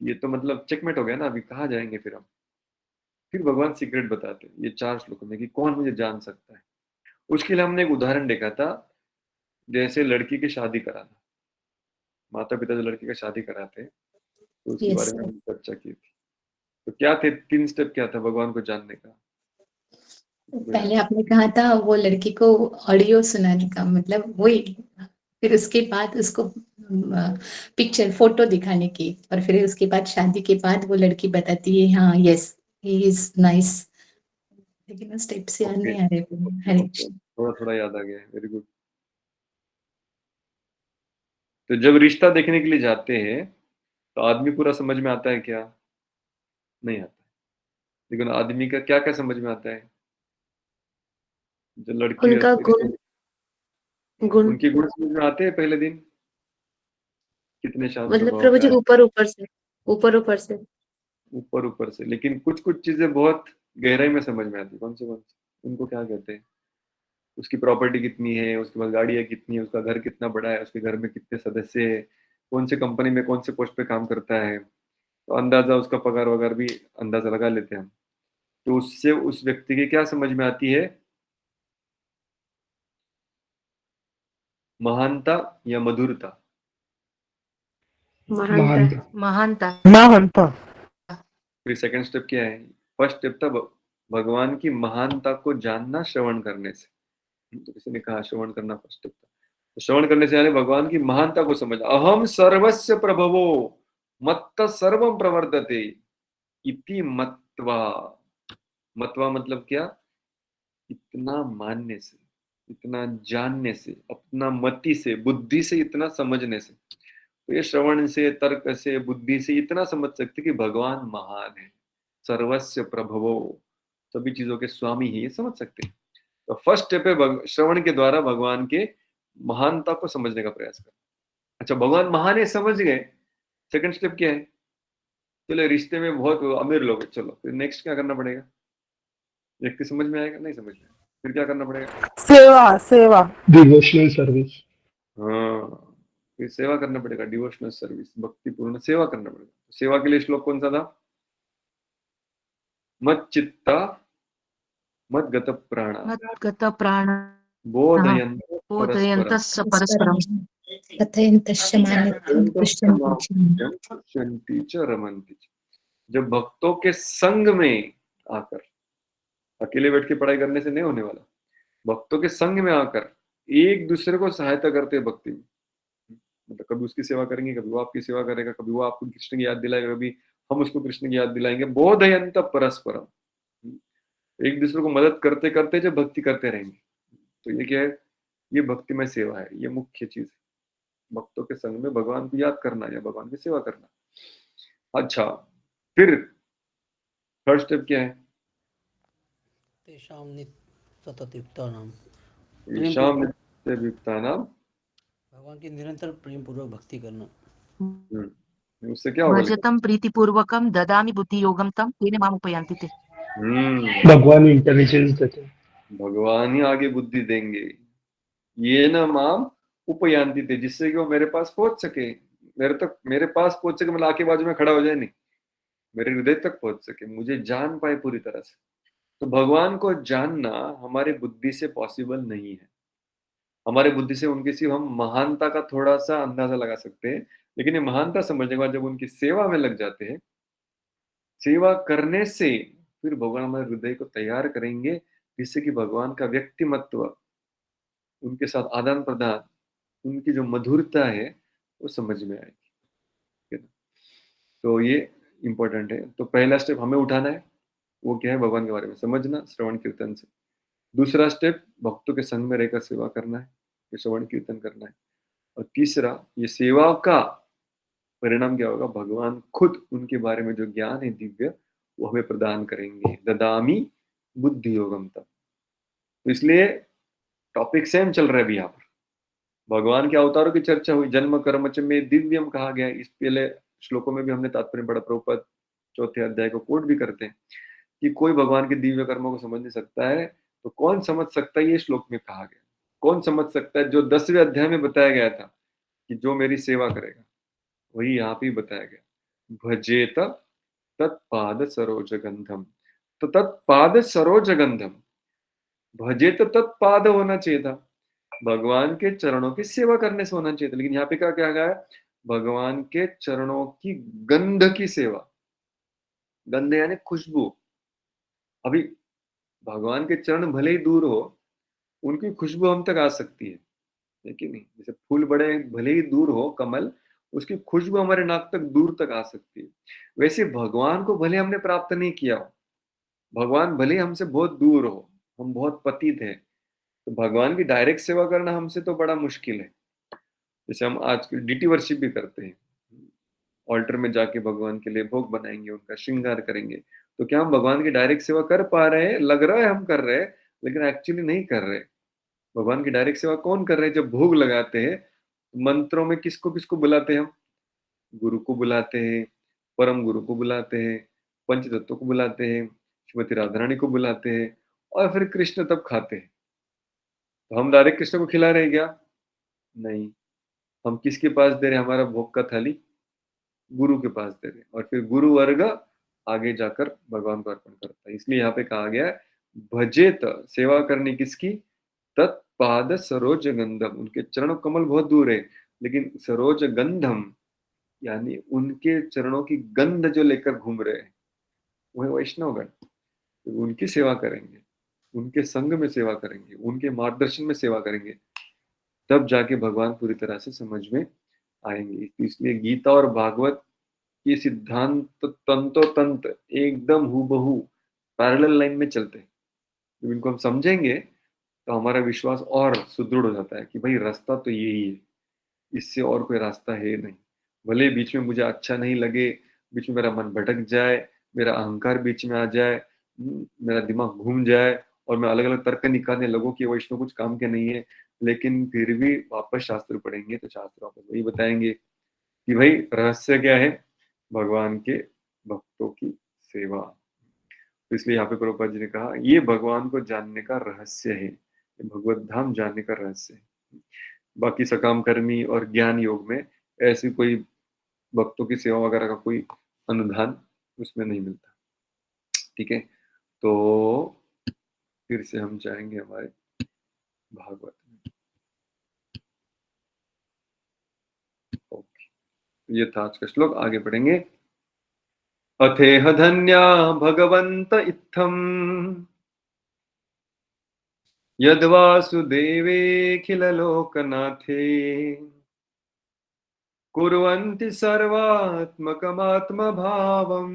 ये तो मतलब चेकमेट हो गया ना। अभी कहाँ जाएंगे फिर हम? फिर भगवान सीक्रेट बताते हैं ये 4 श्लोकों में कि कौन मुझे जान सकता है। उसके लिए हमने एक उदाहरण देखा था, जैसे लड़की की शादी कराना। माता पिता जो लड़की का शादी कराते हैं तो उसके Yes, बारे में sir. हमने चर्चा की थी। तो क्या थे 3 स्टेप, क्या था भगवान को जानने का? पहले आपने कहा था वो लड़की को ऑडियो सुनाने का, मतलब वही, फिर उसके बाद उसको पिक्चर फोटो दिखाने की, और फिर उसके बाद शादी के बाद वो लड़की बताती है हाँ यस ही इज नाइस, लेकिन वो स्टेप से याद ओके नहीं आ रहे। हरे कृष्ण। थोड़ा थोड़ा याद आ गया। Very good. तो जब रिश्ता देखने के लिए जाते हैं तो आदमी पूरा समझ में आता है क्या? नहीं आता। लेकिन आदमी का क्या क्या समझ में आता है? जो लड़की है उनका गुण गुण उनके गुण समझ में आते हैं पहले दिन। कितने शांत मतलब स्वभाव प्रभु का जी है, ऊपर ऊपर से ऊपर ऊपर से। ऊपर ऊपर से। लेकिन कुछ कुछ चीजें बहुत गहराई में समझ में आती। कौन से उनको क्या कहते हैं? उसकी प्रॉपर्टी कितनी है, उसके पास गाड़ियाँ कितनी है, उसका घर कितना बड़ा है, उसके घर में कितने सदस्य है, कौन से कंपनी में कौन से पोस्ट पे काम करता है। तो अंदाजा उसका पगार वगैरह भी अंदाजा लगा लेते हैं हम। तो उससे उस व्यक्ति की क्या समझ में आती है? महानता या मधुरता? महानता। महानता। महानता। फिर सेकंड स्टेप क्या है? फर्स्ट स्टेप था भगवान की महानता को जानना श्रवण करने से। तो किसी ने कहा श्रवण करना फर्स्ट स्टेप था। तो श्रवण करने से यानी भगवान की महानता को समझ। अहम सर्वस्य प्रभवो मत्त सर्वम प्रवर्तते इति मत्वा। मत्वा मतलब क्या? इतना मानने से, इतना जानने से, अपना मति से, बुद्धि से इतना समझने से। तो ये श्रवण से, तर्क से, बुद्धि से इतना समझ सकते कि भगवान महान है, सर्वस्य प्रभवो, सभी चीजों के स्वामी ही, ये समझ सकते हैं। तो फर्स्ट स्टेप है श्रवण के द्वारा भगवान के महानता को समझने का प्रयास कर। अच्छा भगवान महान है समझ गए, सेकंड स्टेप क्या है? चलो रिश्ते में बहुत अमीर लोग हैं, चलो फिर नेक्स्ट क्या करना पड़ेगा? व्यक्ति समझ में आएगा? नहीं समझ में आएगा, फिर क्या करना पड़ेगा? सेवा सेवा डिवोशनल सर्विस। हाँ फिर सेवा करना पड़ेगा, डिवोशनल सर्विस, भक्तिपूर्ण सेवा करना पड़ेगा। सेवा के लिए श्लोक कौन सा था? मत चित्ता मत गत प्राणा मद्गत प्राण बोधयन्त परस्परम बोधयन्तस्य परस्परम कथयन्तश्च मान्यं पश्यन्ति च। पश्यन्ति च रमन्ति च। जब भक्तों के संग में आकर, अकेले बैठ के पढ़ाई करने से नहीं होने वाला, भक्तों के संग में आकर एक दूसरे को सहायता करते हैं भक्ति में। मतलब कभी उसकी सेवा करेंगे, कभी वो आपकी सेवा करेगा, कभी वो आपको कृष्ण की याद दिलाएगा, कभी हम उसको कृष्ण की याद दिलाएंगे। बोधयन्त परस्परम, एक दूसरे को मदद करते करते जब भक्ति करते रहेंगे तो ये क्या है? ये भक्ति में सेवा है, ये मुख्य चीज है। भक्तों के संग में भगवान को याद करना या भगवान की सेवा करना। अच्छा फिर थर्ड स्टेप क्या है? तेषां सततयुक्तानां ईशाम नित्ययुक्तानाम। भगवान की निरंतर प्रेम पूर्वक भक्ति करना। उससे क्या होगा? भजतं प्रीतिपूर्वकं ददामि बुद्धियोगं तं तेन माम् उपयान्ति ते। भगवान इंटेलिजेंस देते हैं। भगवान ही आगे बुद्धि देंगे। ये न माम उपयांति थे, जिससे कि वो मेरे पास पहुंच सके, मेरे पास पहुंच सके, मतलब आके बाजू में खड़ा हो जाए नहीं, मेरे हृदय तक पहुंच सके, मुझे जान पाए पूरी तरह से। तो भगवान को जानना हमारे बुद्धि से पॉसिबल नहीं है। हमारे बुद्धि से उनकी सिर्फ हम महानता का थोड़ा सा अंदाजा लगा सकते हैं, लेकिन ये महानता समझने के बाद जब उनकी सेवा में लग जाते हैं, सेवा करने से फिर भगवान हमारे हृदय को तैयार करेंगे, जिससे कि भगवान का व्यक्तिमत्व, उनके साथ आदान प्रदान, उनकी जो मधुरता है वो समझ में आएगी, ठीक है ना? तो ये इम्पोर्टेंट है। तो पहला स्टेप हमें उठाना है, वो क्या है? भगवान के बारे में समझना श्रवण कीर्तन से। दूसरा स्टेप भक्तों के संग में रहकर सेवा करना है, ये श्रवण कीर्तन करना है। और तीसरा, ये सेवा का परिणाम क्या होगा? भगवान खुद उनके बारे में जो ज्ञान है दिव्य, वो हमें प्रदान करेंगे। ददामी बुद्धि योगम तब। तो इसलिए टॉपिक सेम चल रहा है अभी यहाँ पर। भगवान के अवतारों की चर्चा हुई, जन्म कर्म च में दिव्यम कहा गया है। इस पहले श्लोकों में भी हमने तात्पर्य पढ़ा, प्रभुपाद चौथे अध्याय को कोट भी करते हैं कि कोई भगवान के दिव्य कर्मों को समझ नहीं सकता है, तो कौन समझ सकता है? ये श्लोक में कहा गया। कौन समझ सकता है? जो 10वें अध्याय में बताया गया था कि जो मेरी सेवा करेगा, वही यहाँ पे बताया गया। भजेत तत्पाद सरोज गंधम। तो तत्पाद सरोज गंधम, भजेत तत्पाद होना चाहिए था, भगवान के चरणों की सेवा करने से होना चाहिए था। लेकिन यहाँ पे क्या क्या गया है? भगवान के चरणों की गंध की सेवा। गंध यानी खुशबू। अभी भगवान के चरण भले ही दूर हो, उनकी खुशबू हम तक आ सकती है कि नहीं? जैसे फूल बड़े भले ही दूर हो, कमल, उसकी खुशबू हमारे नाक तक दूर तक आ सकती है। वैसे भगवान को भले हमने प्राप्त नहीं किया हो, भगवान भले हमसे बहुत दूर हो, हम बहुत पतित है, तो भगवान की डायरेक्ट सेवा करना हमसे तो बड़ा मुश्किल है। जैसे हम आज डीटी वर्शिप भी करते हैं, ऑल्टर में जाके भगवान के लिए भोग बनाएंगे, उनका श्रृंगार करेंगे, तो क्या हम भगवान की डायरेक्ट सेवा कर पा रहे हैं? लग रहा है हम कर रहे हैं, लेकिन एक्चुअली नहीं कर रहे। भगवान की डायरेक्ट सेवा कौन कर रहे हैं? जब भोग लगाते हैं, मंत्रों में किसको किसको बुलाते हैं हम? गुरु को बुलाते हैं, परम गुरु को बुलाते हैं, पंचतत्व को बुलाते हैं, श्रीमती राधा रानी को बुलाते हैं, और फिर कृष्ण तब खाते हैं। तो हम डायरेक्ट कृष्ण को खिला रहे हैं क्या? नहीं। हम किसके पास दे रहे हैं हमारा भोग का थाली? गुरु के पास दे रहे हैं, और फिर गुरु वर्ग आगे जाकर भगवान को अर्पण करता है। इसलिए यहाँ पे कहा गया है भजेत, सेवा करनी किसकी? तत्पाद सरोज गंधम। उनके चरण कमल बहुत दूर है, लेकिन सरोज गंधम यानी उनके चरणों की गंध जो लेकर घूम रहे हैं, वह वैष्णवगण। तो उनकी सेवा करेंगे, उनके संग में सेवा करेंगे, उनके मार्गदर्शन में सेवा करेंगे, तब जाके भगवान पूरी तरह से समझ में आएंगे। इसलिए गीता और भागवत ये सिद्धांत तंतोतंत एकदम हूबहू पैरेलल लाइन में चलते हैं। जब इनको हम समझेंगे तो हमारा विश्वास और सुदृढ़ हो जाता है कि भाई रास्ता तो यही है, इससे और कोई रास्ता है नहीं। भले बीच में मुझे अच्छा नहीं लगे, बीच में मेरा मन भटक जाए, मेरा अहंकार बीच में आ जाए, मेरा दिमाग घूम जाए और मैं अलग अलग तर्क निकालने लगूं कि वैष्णव कुछ काम के नहीं है, लेकिन फिर भी वापस शास्त्र पढ़ेंगे तो शास्त्र वापस वही बताएंगे कि भाई रहस्य क्या है? भगवान के भक्तों की सेवा। तो इसलिए यहाँ पे प्रभुपाद जी ने कहा ये भगवान को जानने का रहस्य है, ये भगवत धाम जानने का रहस्य है। बाकी सकाम कर्मी और ज्ञान योग में ऐसी कोई भक्तों की सेवा वगैरह का कोई अनुदान उसमें नहीं मिलता। ठीक है, तो फिर से हम जाएंगे हमारे भागवत में। ओके, ये था आज का श्लोक। आगे पढ़ेंगे। अथेह धन्या भगवंत इत्थम यद्वासुदेवेऽखिल लोकनाथे कुर्वन्ति सर्वात्मकमात्मभावम्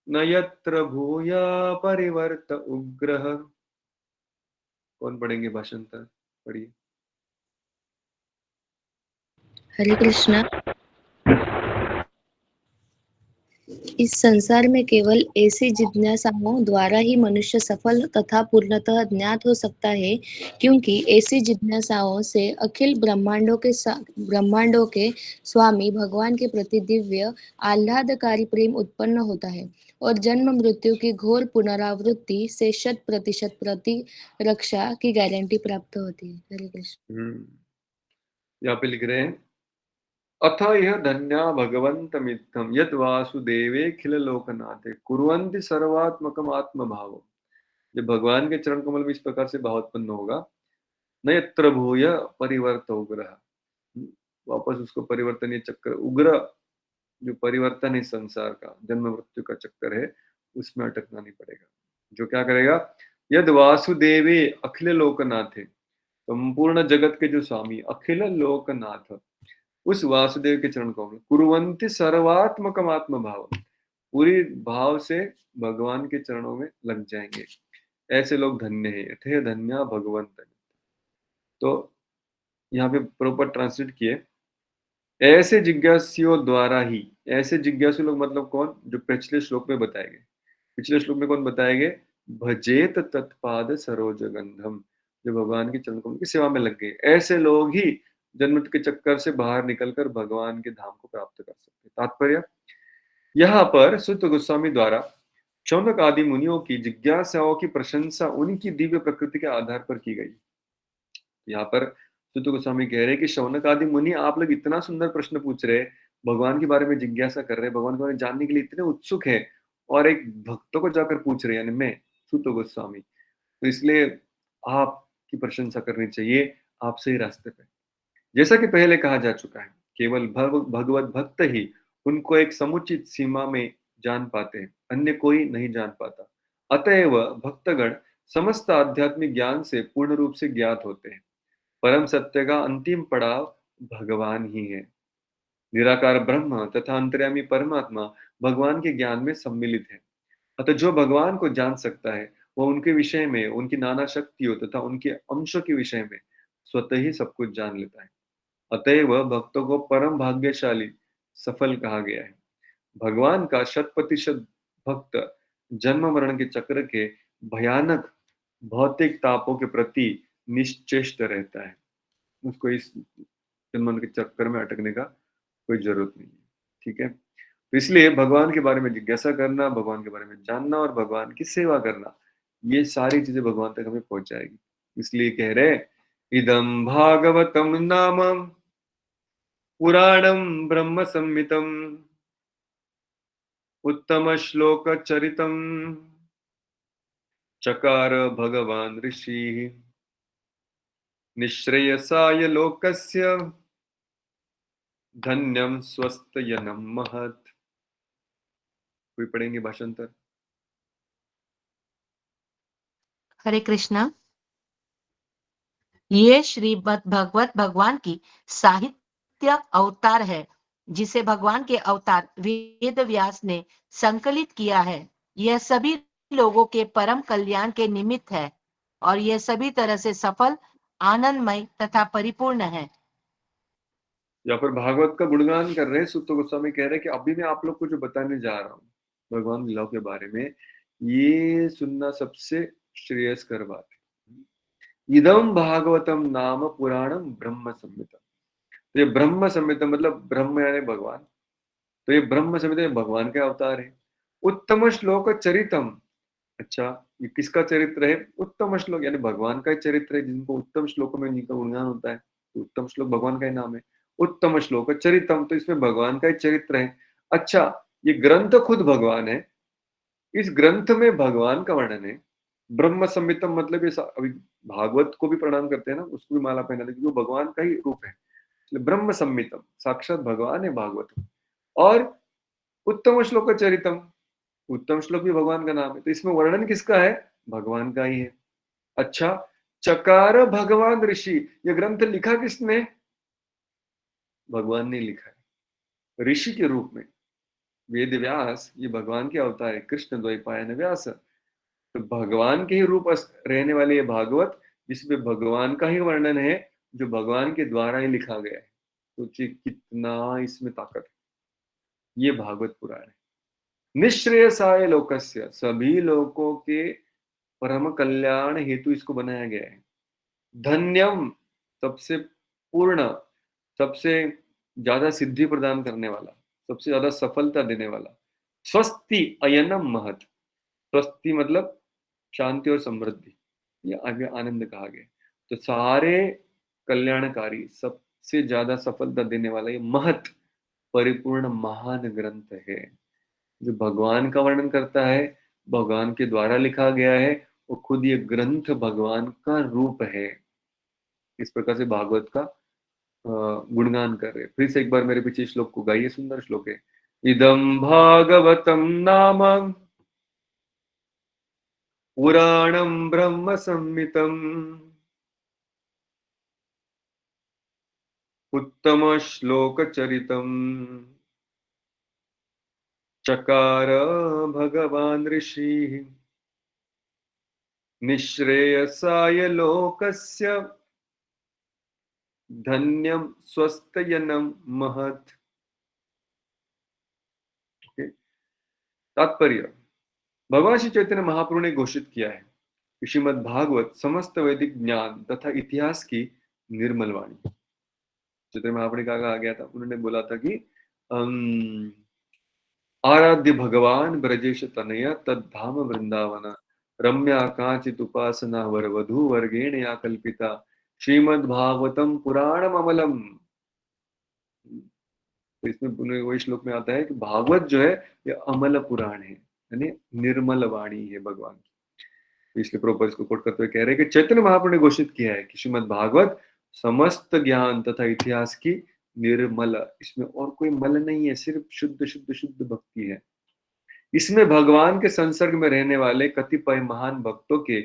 न यत्र भूया परिवर्त उग्रः। कौन पढ़ेंगे भाषांतर? पढ़िए। हरे कृष्णा। इस संसार में केवल ऐसी जिज्ञासाओं द्वारा ही मनुष्य सफल तथा पूर्णतः ज्ञात हो सकता है, क्योंकि ऐसी जिज्ञासाओं से अखिल ब्रह्मांडों के स्वामी भगवान के प्रति दिव्य आह्लादकारी प्रेम उत्पन्न होता है और जन्म मृत्यु की घोर पुनरावृत्ति से 100% प्रतिरक्षा की गारंटी प्राप्त होती है। हरे कृष्ण। यहाँ पे लिख रहे हैं अथ यह धन्या भगवन्तमित्थम यद वासुदेवेऽखिल लोकनाथे कुर्वन्ति सर्वात्मकम आत्मभाव। जब भगवान के चरण कमल में इस प्रकार से भाव उत्पन्न होगा, न यत्र भूय परिवर्त उग्र, वापस उसको परिवर्तनीय चक्कर, उग्र जो परिवर्तन है संसार का, जन्म मृत्यु का चक्कर है, उसमें अटकना नहीं पड़ेगा। जो क्या करेगा, यद वासुदेवे अखिल लोकनाथे, संपूर्ण जगत के जो स्वामी अखिल लोकनाथ, उस वासुदेव के चरण को कुर्वन्ति सर्वात्मकम आत्म भाव, पूरी भाव से भगवान के चरणों में लग जाएंगे, ऐसे लोग धन्य है। यथे धन्या भगवंत। तो यहाँ पे प्रॉपर ट्रांसलेट किए, ऐसे जिज्ञासुओं द्वारा ही, ऐसे जिज्ञासु लोग मतलब कौन, जो पिछले श्लोक में बताए गए, पिछले श्लोक में कौन बताए गए, भजेत तत्पाद सरोज गंधम, जो भगवान के चरण कमल की सेवा में लग गए, ऐसे लोग ही जन्म के चक्कर से बाहर निकलकर भगवान के धाम को प्राप्त कर सकते। तात्पर्य, यहाँ पर सुत गोस्वामी द्वारा शौनक आदि मुनियों की जिज्ञासाओं की प्रशंसा उनकी दिव्य प्रकृति के आधार पर की गई। यहाँ पर सुत गोस्वामी कह रहे हैं कि शौनक आदि मुनि, आप लोग इतना सुंदर प्रश्न पूछ रहे, भगवान के बारे में जिज्ञासा कर रहे, भगवान के बारे में जानने के लिए इतने उत्सुक है, और एक भक्तों को जाकर पूछ रहे, यानी मैं सुत गोस्वामी, तो इसलिए आपकी प्रशंसा करनी चाहिए, आप सही रास्ते पे। जैसा कि पहले कहा जा चुका है, केवल भगवत भक्त ही उनको एक समुचित सीमा में जान पाते हैं, अन्य कोई नहीं जान पाता। अतएव भक्तगण समस्त आध्यात्मिक ज्ञान से पूर्ण रूप से ज्ञात होते हैं। परम सत्य का अंतिम पड़ाव भगवान ही है। निराकार ब्रह्म तथा अंतर्यामी परमात्मा भगवान के ज्ञान में सम्मिलित है। अतः जो भगवान को जान सकता है, वह उनके विषय में, उनकी नाना शक्तियों तथा उनके अंशों के विषय में स्वतः ही सब कुछ जान लेता है। अतएव भक्तों को परम भाग्यशाली सफल कहा गया है। भगवान का 100% भक्त जन्म मरण के चक्र के भयानक भौतिक तापों के प्रति निश्चेष्ट रहता है। उसको इस जन्म मरण के चक्कर में अटकने का कोई जरूरत नहीं है। ठीक है, तो इसलिए भगवान के बारे में जिज्ञासा करना, भगवान के बारे में जानना और भगवान की सेवा करना, ये सारी चीजें भगवान तक हमें पहुंचाएगी। इसलिए कह रहे, इदम भागवतम नामम पुराणम ब्रह्म संहितम उत्तम श्लोक चरितम चकार भगवान ऋषि निश्रेयसाय लोकस्य धन्यम स्वस्तयनम महत्। कोई पढ़ेंगे भाषांतर? हरे कृष्णा। ये श्रीमद् भगवत भगवान की साहित्य अवतार है, जिसे भगवान के अवतार वेद व्यास ने संकलित किया है। यह सभी लोगों के परम कल्याण के निमित्त है और यह सभी तरह से सफल, आनंदमय तथा परिपूर्ण है। यहाँ पर भागवत का गुणगान कर रहे हैं सुत गोस्वामी, कह रहे हैं कि अभी मैं आप लोग को जो बताने जा रहा हूँ भगवान लीलाओं के बारे में, ये सुनना सबसे श्रेयस्कर बात है। इदम भागवतम नाम पुराणम ब्रह्म संहिता। तो ये ब्रह्म संहिता मतलब ब्रह्म यानी भगवान, तो ये ब्रह्म संहिता भगवान का अवतार है। उत्तम श्लोक चरितम, अच्छा ये किसका चरित्र है? उत्तम श्लोक यानी भगवान का ही चरित्र है, जिनको उत्तम श्लोकों में जिनका गुणगान होता है, तो उत्तम श्लोक भगवान का ही नाम है। उत्तम श्लोक चरितम, तो इसमें भगवान का ही चरित्र है। अच्छा, ये ग्रंथ खुद भगवान है, इस ग्रंथ में भगवान का वर्णन है। ब्रह्म संहितम मतलब ये अभी भागवत को भी प्रणाम करते हैं ना, उसको भी माला पहना देते, क्योंकि भगवान का ही रूप है, इसलिए ब्रह्म संहितम साक्षात भगवान है भागवत। और उत्तम श्लोक चरितम, उत्तम श्लोक भी भगवान का नाम है, तो इसमें वर्णन किसका है? भगवान का ही है। अच्छा, चकार भगवान ऋषि, ये ग्रंथ लिखा किसने? भगवान ने लिखा है ऋषि के रूप में। वेद व्यास ये भगवान के अवतार है, कृष्ण द्वैपायन व्यास, तो भगवान के ही रूप रहने वाले ये भागवत, जिसमें भगवान का ही वर्णन है, जो भगवान के द्वारा ही लिखा गया है। सोचिए कितना इसमें ताकत है। ये भागवत पुराण है। निश्रेयसाय लोकस्य, सभी लोगों के परम कल्याण हेतु इसको बनाया गया है। धन्यम, सबसे पूर्ण, सबसे ज्यादा सिद्धि प्रदान करने वाला, सबसे ज्यादा सफलता देने वाला। स्वस्ति अयनम महत्, स्वस्ति मतलब शांति और समृद्धि, ये आगे आनंद कहा गया। तो सारे कल्याणकारी, सबसे ज्यादा सफलता देने वाला ये महत् परिपूर्ण महान ग्रंथ है, जो भगवान का वर्णन करता है, भगवान के द्वारा लिखा गया है, वो खुद ये ग्रंथ भगवान का रूप है। इस प्रकार से भागवत का गुणगान कर रहे। फिर से एक बार मेरे पीछे श्लोक को गाइए, सुंदर श्लोक है। इदं भागवतम नाम पुराणं ब्रह्म संहितम् उत्तम श्लोक चरितम् चकार भगवान ऋषि निःश्रेयसाय लोकस्य धन्यम स्वस्तयनम महत्। तात्पर्य, भगवान श्री चैतन्य महाप्रभु ने घोषित किया है कि श्रीमद् भागवत समस्त वैदिक ज्ञान तथा इतिहास की निर्मल वाणी। चैतन्य महाप्रभु ने कहा गया था, उन्होंने बोला था कि आराध्य भगवान ब्रजेश तनय तद्धाम वृंदावन रम्या कांचित उपासना वर वधु वर्गेण या कल्पिता श्रीमद् भागवतम पुराणम अमलम। तो इसमें वही श्लोक में आता है कि भागवत जो है ये अमल पुराण है, यानी निर्मल वाणी है भगवान की। इसलिए प्रभुपाद इसको कोट करते हुए कह रहे हैं कि चैतन्य महाप्रभु ने घोषित किया है कि श्रीमद् भागवत समस्त ज्ञान तथा इतिहास की निर्मल, इसमें और कोई मल नहीं है, सिर्फ शुद्ध शुद्ध शुद्ध भक्ति है। इसमें भगवान के संसर्ग में रहने वाले कतिपय महान भक्तों के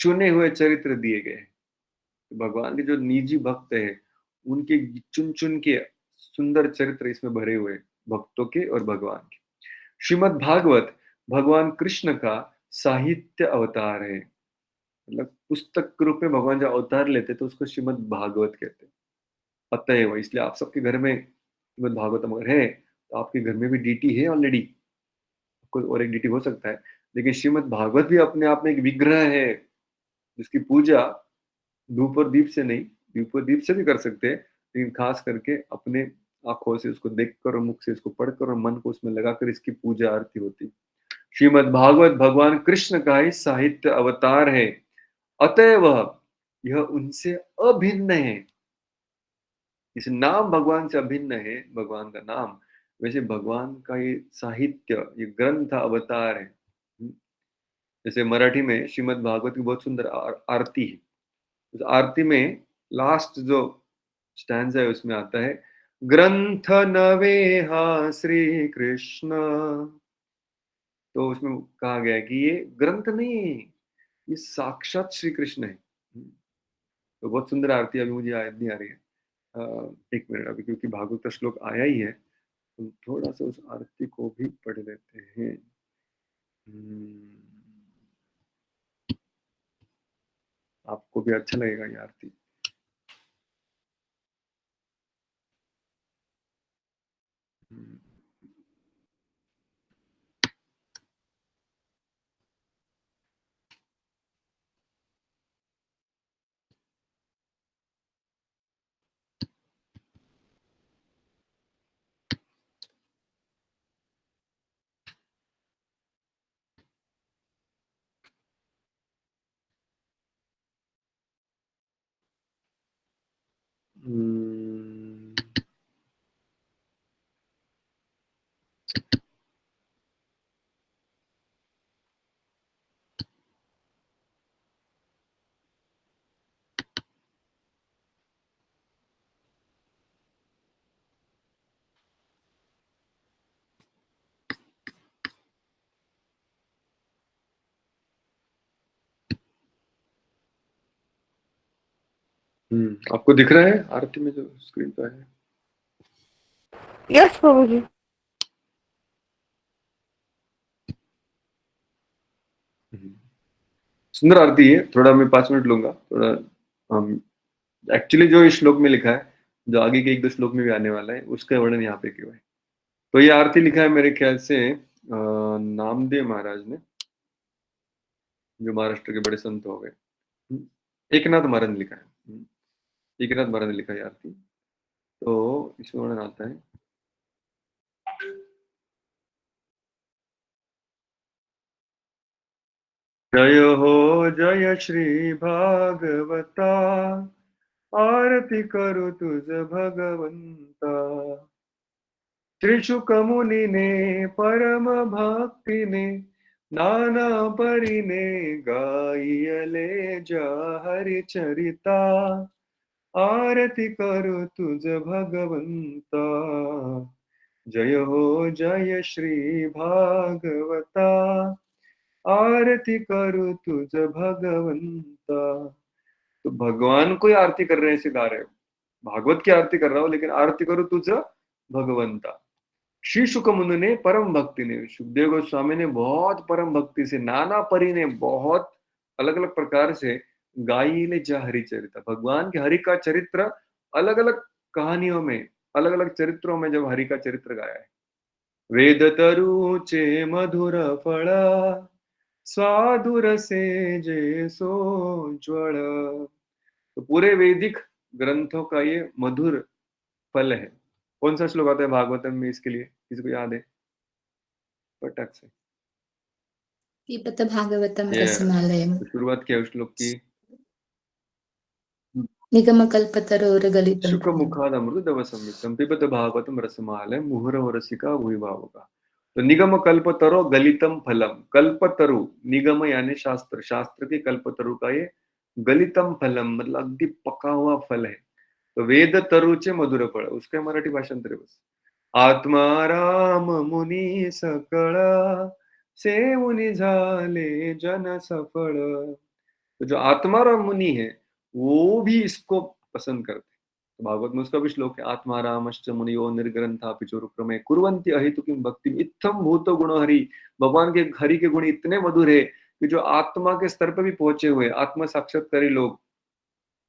चुने हुए चरित्र दिए गए हैं। तो भगवान के जो निजी भक्त है उनके चुन चुन के सुंदर चरित्र इसमें भरे हुए भक्तों के और भगवान के। श्रीमद् भागवत भगवान कृष्ण का साहित्य अवतार है, मतलब पुस्तक के रूप में भगवान जो अवतार लेते तो उसको श्रीमद् भागवत कहते हैं। अतएव इसलिए आप सबके घर में श्रीमद् भागवतम अगर है तो आपके घर में भी डीटी है ऑलरेडी, कोई और एक डीटी हो सकता है, लेकिन श्रीमद् भागवत भी अपने आप में एक विग्रह है जिसकी पूजा धूप और दीप से नहीं, धूप और दीप से भी कर सकते हैं, लेकिन खास करके अपने आंखों से उसको देखकर और मुख से इसको पढ़कर और मन को उसमें लगाकर इसकी पूजा आरती होती। श्रीमद् भागवत भगवान कृष्ण का ही साहित्य अवतार है, अतएव यह उनसे अभिन्न है। इस नाम भगवान से अभिन्न है, भगवान का नाम, वैसे भगवान का ये साहित्य, ये ग्रंथ अवतार है। जैसे मराठी में श्रीमद् भागवत की बहुत सुंदर आरती है, उस आरती में लास्ट जो स्टैंजा है उसमें आता है ग्रंथ नवे हा श्री कृष्ण। तो उसमें कहा गया है कि ये ग्रंथ नहीं है, ये साक्षात श्री कृष्ण है। तो बहुत सुंदर आरती, अभी मुझे याद नहीं आ रही है, एक मिनट अभी, क्योंकि भागवत का श्लोक आया ही है तो थोड़ा सा उस आरती को भी पढ़ लेते हैं। आपको भी अच्छा लगेगा ये आरती। आपको दिख रहा है आरती में जो स्क्रीन पर है? यस प्रभु जी। सुंदर आरती है, थोड़ा मैं 5 मिनट लूंगा। थोड़ा एक्चुअली जो इस श्लोक में लिखा है, जो आगे के 1-2 श्लोक में भी आने वाला है, उसका वर्णन यहाँ पे किया है। तो ये आरती लिखा है मेरे ख्याल से नामदेव महाराज ने, जो महाराष्ट्र के बड़े संत हो गए। एकनाथ महाराज ने लिखा है, एकनाथ महाराज ने लिखा है आरती। तो इसमें वर्णन आता है जय हो जय श्री भागवता, आरती करो तुझ भगवंता। श्री शुक मुनि ने परम भक्ति ने नाना परी ने गायले जा हरि चरिता। आरती करू तुझ भगवंता, जय हो जय श्री भागवता, आरती करू तुझ भगवंता। तो भगवान को ही आरती कर रहे हैं, ऐसे गा रहे हो, भागवत की आरती कर रहा हो, लेकिन आरती करो तुझ भगवंता। श्री शुक मुनि ने परम भक्ति ने, सुखदेव गोस्वामी ने बहुत परम भक्ति से, नाना परी ने बहुत अलग अलग प्रकार से गाइले जा हरिचरित, भगवान के हरि का चरित्र अलग अलग कहानियों में, अलग अलग चरित्रों में जब हरि का चरित्र गाया है। वेद तरुचे मधुर फला, स्वादुर से जे सो ज्वल। तो पूरे वैदिक ग्रंथों का ये मधुर फल है। कौन सा श्लोक आता है भागवतम में इसके लिए, किसी को याद है? पटक से पिबत भागवतम Yes. रसमालयम तो शुरुआत क्या है उस श्लोक की? निगमकल्पतरोर्गलितं शुक मुखाद अमृतव संयुक्तम पिबत भागवतम रसमालय मुहुरव रसिका भुवि भावुका। तो निगम कल्पतरो गलितम फलम, कल्पतरु निगम यानी शास्त्र, शास्त्र के कल्पतरु का ये गलितम फलम मतलब अगदी पका हुआ फल है। तो वेद तरुचे मधुर फळ, उसका मराठी भाषांतर आहे बस। आत्मा राम मुनी सकळ, सेवुनी झाले जन सफळ। तो जो आत्माराम मुनि है वो भी इसको पसंद करते हैं। तो भागवत में उसका भी श्लोक है, आत्मा रामश्च मुनियो निर्ग्रंथा पिचोरुक्रमे कुर्वन्ति अहेतुकीं भक्ति इत्थम भूत गुण हरि। भगवान के हरि के गुण इतने मधुर है कि जो आत्मा के स्तर पर भी पहुंचे हुए आत्मा साक्षात्कारी लोग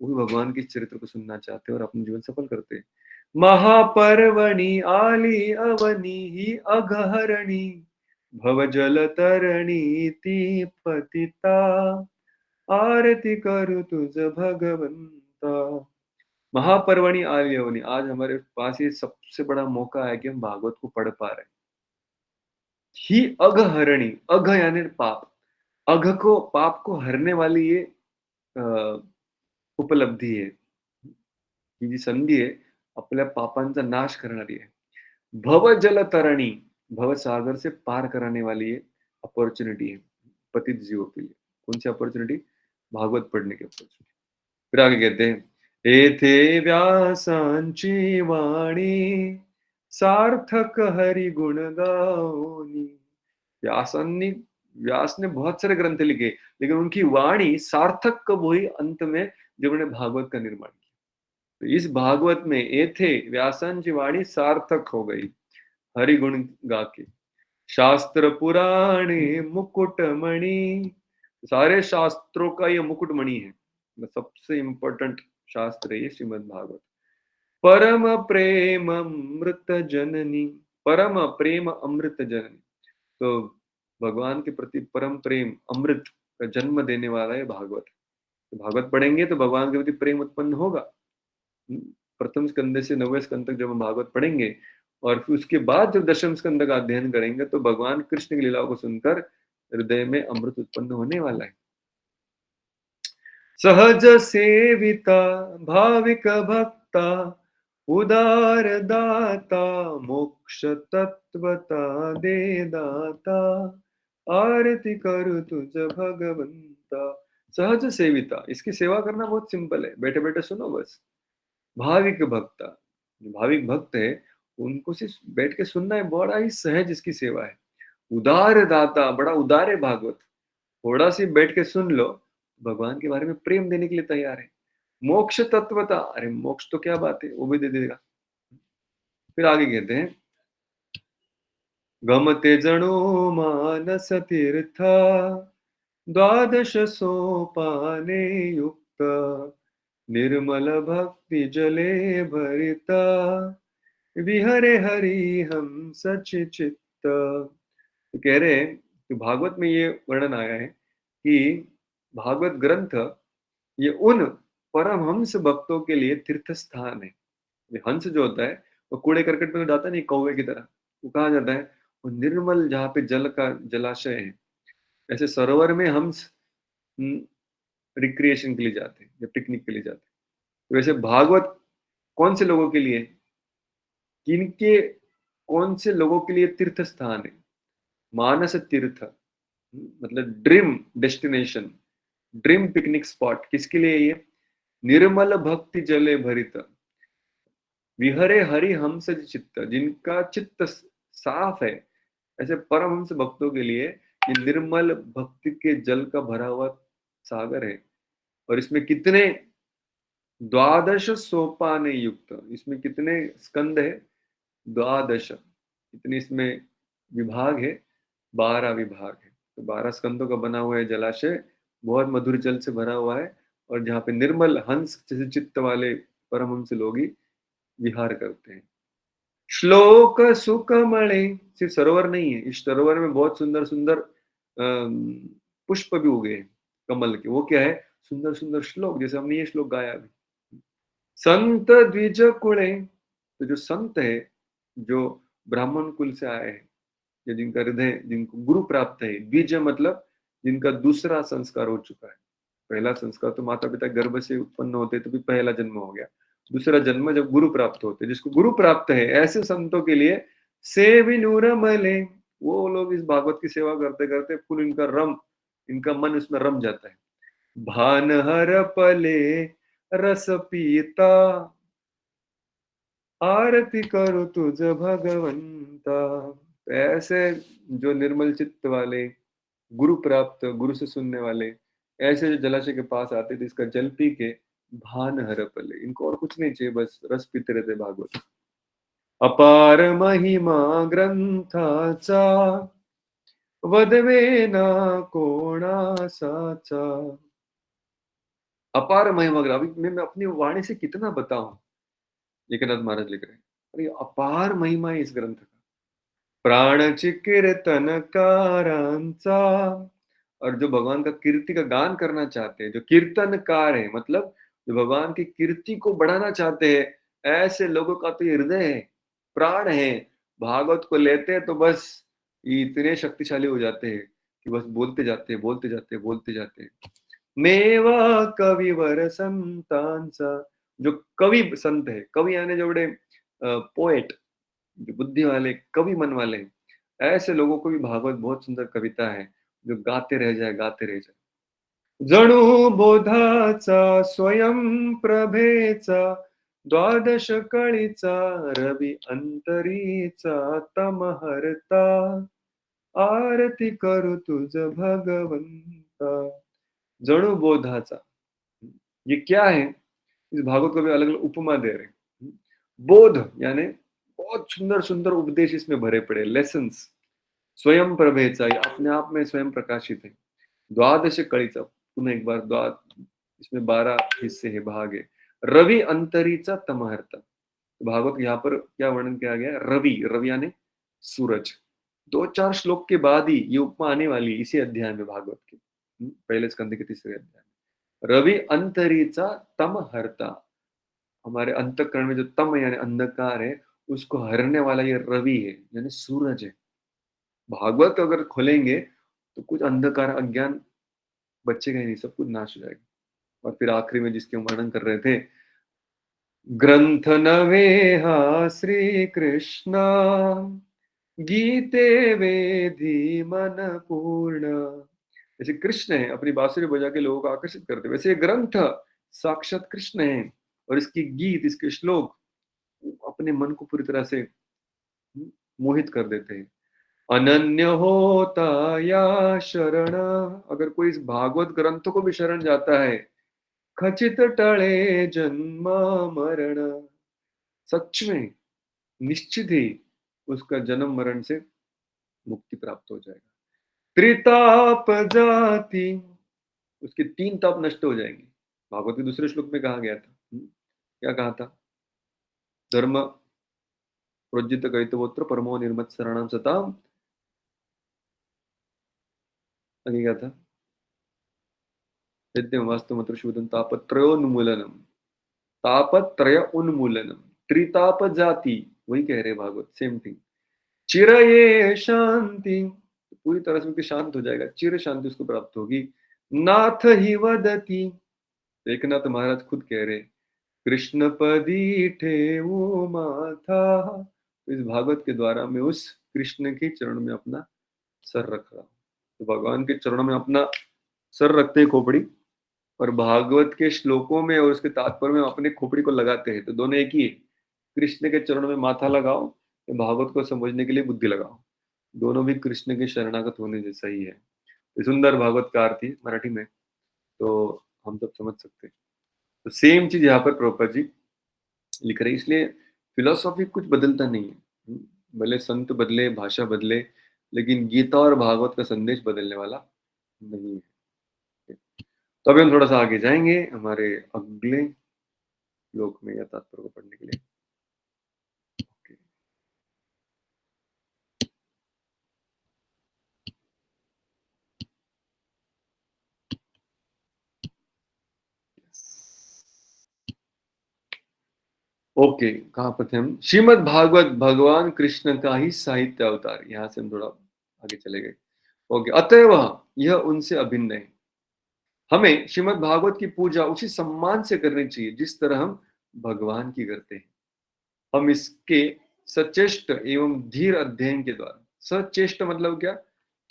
वो भी भगवान के चरित्र को सुनना चाहते हैं और अपने जीवन सफल करते हैं। महापर्वणि आली अवनी ही अघहरणी, भव जल तरणी ती पतिता, आरती करू तुझ भगवंता। महापर्वणि आली अवनी, आज हमारे पास ये सबसे बड़ा मौका है कि हम भागवत को पढ़ पा रहे हैं। ही अघहरणी, अघ यानी पाप, अघ को पाप को हरने वाली ये उपलब्धी आहे, ही जी संधी आहे आपल्या पापांचा नाश करणारी आहे। भव जल तरणी, भव सागर से पार कराने वाली ये अपॉर्चुनिटी है पतित जीवों के लिए। कौन सी अपॉर्चुनिटी? भागवत पढ़ने की अपॉर्चुनिटी। फिर आगे कहते हैं, एथे व्यासांची वाणी, सार्थक हरि गुण गाओनी। व्यासांनी, व्यास ने बहुत सारे ग्रंथ लिखे, लेकिन उनकी वाणी सार्थक कब हुई? अंत में जब उन्होंने भागवत का निर्माण किया। तो इस भागवत में एथे व्यासांची वाणी सार्थक हो गई हरि गुण गा के। शास्त्र पुराणे मुकुटमणि, सारे शास्त्रों का ये मुकुटमणि है, सबसे इंपॉर्टेंट शास्त्र है ये श्रीमद् भागवत। परम प्रेम अमृत जननी, परम प्रेम अमृत जननी। तो भगवान के प्रति परम प्रेम अमृत का जन्म देने वाला है भागवत। तो भागवत पढ़ेंगे तो भगवान के प्रति प्रेम उत्पन्न होगा। प्रथम स्कंद से 9वें स्कंद तक जब हम भागवत पढ़ेंगे और फिर उसके बाद जब दशम स्कंद का अध्ययन करेंगे तो भगवान कृष्ण की लीलाओं को सुनकर हृदय में अमृत उत्पन्न होने वाला है। सहज सेविता भाविक भक्ता, उदार दाता मोक्ष तत्वता दे दाता, आरती करू तुझ भगवंता। सहज सेविता, इसकी सेवा करना बहुत सिंपल है, बैठे बैठे सुनो बस। भाविक भक्ता, जो भाविक भक्त है उनको सिर्फ बैठ के सुनना है, बड़ा ही सहज इसकी सेवा है। उदार दाता, बड़ा उदार है भागवत, थोड़ा सी बैठ के सुन लो, भगवान के बारे में प्रेम देने के लिए तैयार है। मोक्ष तत्वता, अरे मोक्ष तो क्या बात है, वो भी दे देगा। फिर आगे कहते हैं, गमते जणो मानस तीर्था, द्वादश सोपाने युक्त, निर्मल भक्ति जले भरिता, विहरे हरि हम सच चित्त। तो कह रहे हैं कि भागवत में ये वर्णन आया है कि भागवत ग्रंथ ये उन परमहंस भक्तों के लिए तीर्थ स्थान है। ये हंस जो होता है वो कूड़े करकट में तो जाता नहीं, कौवे की तरह, वो कहा जाता है वो निर्मल जहाँ पे जल का जलाशय है, ऐसे सरोवर में हंस रिक्रिएशन के लिए जाते हैं या पिकनिक के लिए जाते हैं। तो वैसे भागवत कौन से लोगों के लिए, किनके, कौन से लोगों के लिए तीर्थ स्थान है? मानस तीर्थ मतलब dream destination, dream picnic spot. किसके लिए ये? निर्मल भक्ति जले भरित विहरे हरि हंस चित्त, जिनका चित्त साफ है, ऐसे परमहंस भक्तों के लिए ये निर्मल भक्ति के जल का भरा हुआ सागर है। और इसमें कितने द्वादश सोपाने युक्त, इसमें कितने स्कंद है? द्वादश, इतने इसमें विभाग है, 12 विभाग है। तो 12 स्कंदों का बना हुआ है जलाशय, बहुत मधुर जल से भरा हुआ है, और जहाँ पे निर्मल हंस जैसे चित्त वाले परमहंस लोग ही विहार करते हैं। श्लोक सुकमणे, सिर्फ सरोवर नहीं है, इस सरोवर में बहुत सुंदर सुंदर पुष्प भी उगे हैं कमल के। वो क्या है? सुंदर सुंदर श्लोक, जैसे हमने ये श्लोक गाया अभी। संत द्विज कुले, तो जो संत है, जो ब्राह्मण कुल से आए हैं, या जिनका हृदय, जिनको गुरु प्राप्त है। द्विज मतलब जिनका दूसरा संस्कार हो चुका है। पहला संस्कार तो माता पिता गर्भ से उत्पन्न होते तो भी पहला जन्म हो गया, दूसरा जन्म जब गुरु प्राप्त होते। जिसको गुरु प्राप्त है, ऐसे संतों के लिए सेवि नूरमले, वो लोग इस भागवत की सेवा करते करते फुल इनका मन उसमें रम जाता है। भान हर पले रस पीता, आरती करो तुझ भगवंता। ऐसे जो निर्मल चित्त वाले, गुरु प्राप्त, गुरु से सुनने वाले, ऐसे जो जलाशय के पास आते थे, इसका जल पी के भान हर पले, इनको और कुछ नहीं चाहिए, बस रस पीते रहते भागवत। अपार महिमा ग्रंथाचा, वदवे ना कोणासाचा। अपार महिमा ग्रंथ, मैं अपनी वाणी से कितना बताऊं, एकनाथ महाराज लिख रहे हैं। अरे अपार महिमा है इस ग्रंथ का। प्राणची कीर्तनकारांचा, और जो भगवान का कीर्ति का गान करना चाहते हैं, जो कीर्तनकार है, मतलब जो भगवान की कीर्ति को बढ़ाना चाहते हैं, ऐसे लोगों का तो हृदय है, प्राण है। भागवत को लेते हैं तो बस इतने शक्तिशाली हो जाते हैं कि बस बोलते जाते हैं, बोलते जाते हैं, बोलते जाते हैं। मेवा कविवर संतांचा, जो कवि संत है, कवि यानी जेवढे पोएट, जो बुद्धि वाले, कवि मन वाले, ऐसे लोगों को भी भागवत बहुत सुंदर कविता है, जो गाते रह जाए, गाते रह जाए। जणू बोधाचा स्वयं प्रभेचा, द्वादश कळीचा रवी अंतरीचा तमहरता, आरती करू तुझ भगवंता। जणू बोधाचा, ये क्या है? इस भागवत को भी अलग अलग उपमा दे रहे हैं। बोध यानी बहुत सुंदर सुंदर उपदेश इसमें भरे पड़े, लेसन्स। स्वयं प्रभेचा, ये अपने आप में स्वयं प्रकाशित है। द्वादश कळीचा, पुनः एक बार इसमें 12 हिस्से है, भाग है। रवि अंतरीचा तमहर्ता, भागवत यहाँ पर क्या वर्णन किया गया? रवि यानी सूरज। 2-4 श्लोक के बाद ही ये उपमा आने वाली है इसी अध्याय में, भागवत के पहले स्कंद के 3रे अध्याय में। रवि अंतरीचा तमहर्ता, हमारे अंतःकरण में जो तम यानी अंधकार है, उसको हरने वाला ये रवि है, यानी सूरज है। भागवत अगर खोलेंगे तो कुछ अंधकार, अज्ञान बचेगा ही नहीं, सब कुछ नाश हो जाएगा। और फिर आखिरी में जिसके वर्णन कर रहे थे, ग्रंथ नवे हा श्री कृष्ण, गीते वेदी मन पूर्ण। जैसे कृष्ण है, अपनी बांसुरी बजा के लोगों को आकर्षित करते, वैसे ये ग्रंथ साक्षात कृष्ण है, और इसकी गीत, इसके श्लोक अपने मन को पूरी तरह से मोहित कर देते हैं। अनन्य होता या शरण, अगर कोई इस भागवत ग्रंथ को भी शरण जाता है, खचित टळे जन्म मरण, सच में निश्चित ही उसका जन्म मरण से मुक्ति प्राप्त हो जाएगा। त्रिताप जाति, उसके 3 ताप नष्ट हो जाएंगे। भागवत के दूसरे श्लोक में कहा गया था, क्या कहा था? धर्म प्रोज्जित कैतवोत्र परमो निर्मत्सरणं सताम, आगे क्या था? वास्तव शुद्धं तापत्रयोन्मूलनम, तापत्रय उन्मूलनम, त्रिताप जाति, वही कह रहे भागवत, सेम थिंग। चिरये शांति, पूरी तरह से शांत हो जाएगा, चिर शांति उसको प्राप्त होगी। नाथ ही वदति, एकनाथ महाराज खुद कह रहे, कृष्ण पदीठे वो माथा, तो इस भागवत के द्वारा मैं उस कृष्ण के चरण में अपना सर रख रहा हूं। तो भगवान के चरणों में अपना सर रखते ही खोपड़ी और भागवत के श्लोकों में और उसके तात्पर्य में अपने खोपड़ी को लगाते हैं, तो दोनों एक ही है। कृष्ण के चरणों में माथा लगाओ या भागवत को समझने के लिए बुद्धि लगाओ, दोनों भी कृष्ण के शरणागत होने जैसा ही है। तो सुंदर भागवतकार थी मराठी में, तो हम सब समझ सकते हैं। तो सेम चीज यहाँ पर प्रभुपाद जी लिख रहे हैं, इसलिए फिलोसॉफी कुछ बदलता नहीं है। भले संत बदले, भाषा बदले, लेकिन गीता और भागवत का संदेश बदलने वाला नहीं है। तो अभी हम थोड़ा सा आगे जाएंगे हमारे अगले श्लोक में या तात्पर्य को पढ़ने के लिए। ओके, कहाँ पर थे हम? श्रीमद् भागवत भगवान कृष्ण का ही साहित्य अवतार। यहाँ से हम थोड़ा आगे चले गए। ओके, अतएव यह उनसे अभिन्न है। हमें श्रीमद् भागवत की पूजा उसी सम्मान से करनी चाहिए जिस तरह हम भगवान की करते हैं। हम इसके सचेष्ट एवं धीर अध्ययन के द्वारा, सचेष्ट मतलब क्या?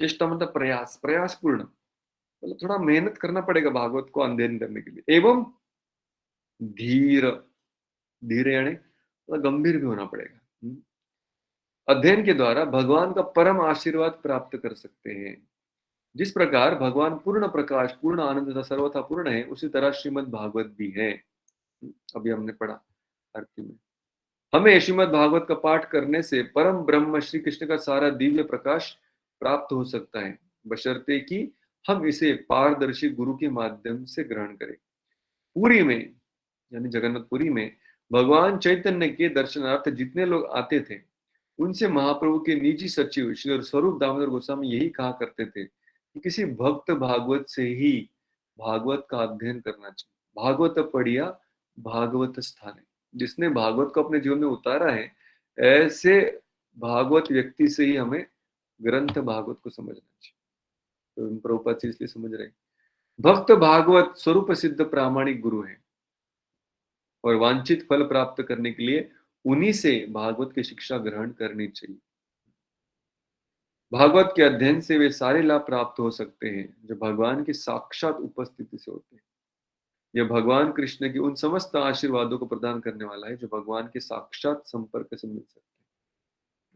चेष्टा मतलब प्रयास, प्रयासपूर्ण, मतलब थोड़ा मेहनत करना पड़ेगा भागवत को अध्ययन करने के लिए, एवं धीर, धीरे यानी थोड़ा गंभीर भी होना पड़ेगा। अध्ययन के द्वारा भगवान का परम आशीर्वाद प्राप्त कर सकते हैं। जिस प्रकार भगवान पूर्ण प्रकाश, पूर्ण आनंद तथा सर्वथा पूर्ण है, उसी तरह श्रीमद् भागवत भी है। अभी हमने पढ़ा आरती में। हमें श्रीमद् भागवत का पाठ करने से परम ब्रह्म श्री कृष्ण का सारा दिव्य प्रकाश प्राप्त हो सकता है, बशर्ते कि हम इसे पारदर्शी गुरु के माध्यम से ग्रहण करें। पुरी में यानी जगन्नाथपुरी में भगवान चैतन्य के दर्शनार्थ जितने लोग आते थे, उनसे महाप्रभु के निजी सचिव श्री स्वरूप दामोदर गोस्वामी यही कहा करते थे कि किसी भक्त भागवत से ही भागवत का अध्ययन करना चाहिए। भागवत पढ़िया भागवत स्थान है। जिसने भागवत को अपने जीवन में उतारा है, ऐसे भागवत व्यक्ति से ही हमें ग्रंथ भागवत को समझना चाहिए। तो प्रभुपाद जी इसलिए समझ रहे, भक्त भागवत स्वरूप सिद्ध प्रामाणिक गुरु है और वांछित फल प्राप्त करने के लिए उन्हीं से भागवत की शिक्षा ग्रहण करनी चाहिए। भागवत के अध्ययन से वे सारे लाभ प्राप्त हो सकते हैं जो भगवान की साक्षात उपस्थिति से होते हैं। यह भगवान कृष्ण की उन समस्त आशीर्वादों को प्रदान करने वाला है जो भगवान के साक्षात संपर्क से मिल सकते हैं।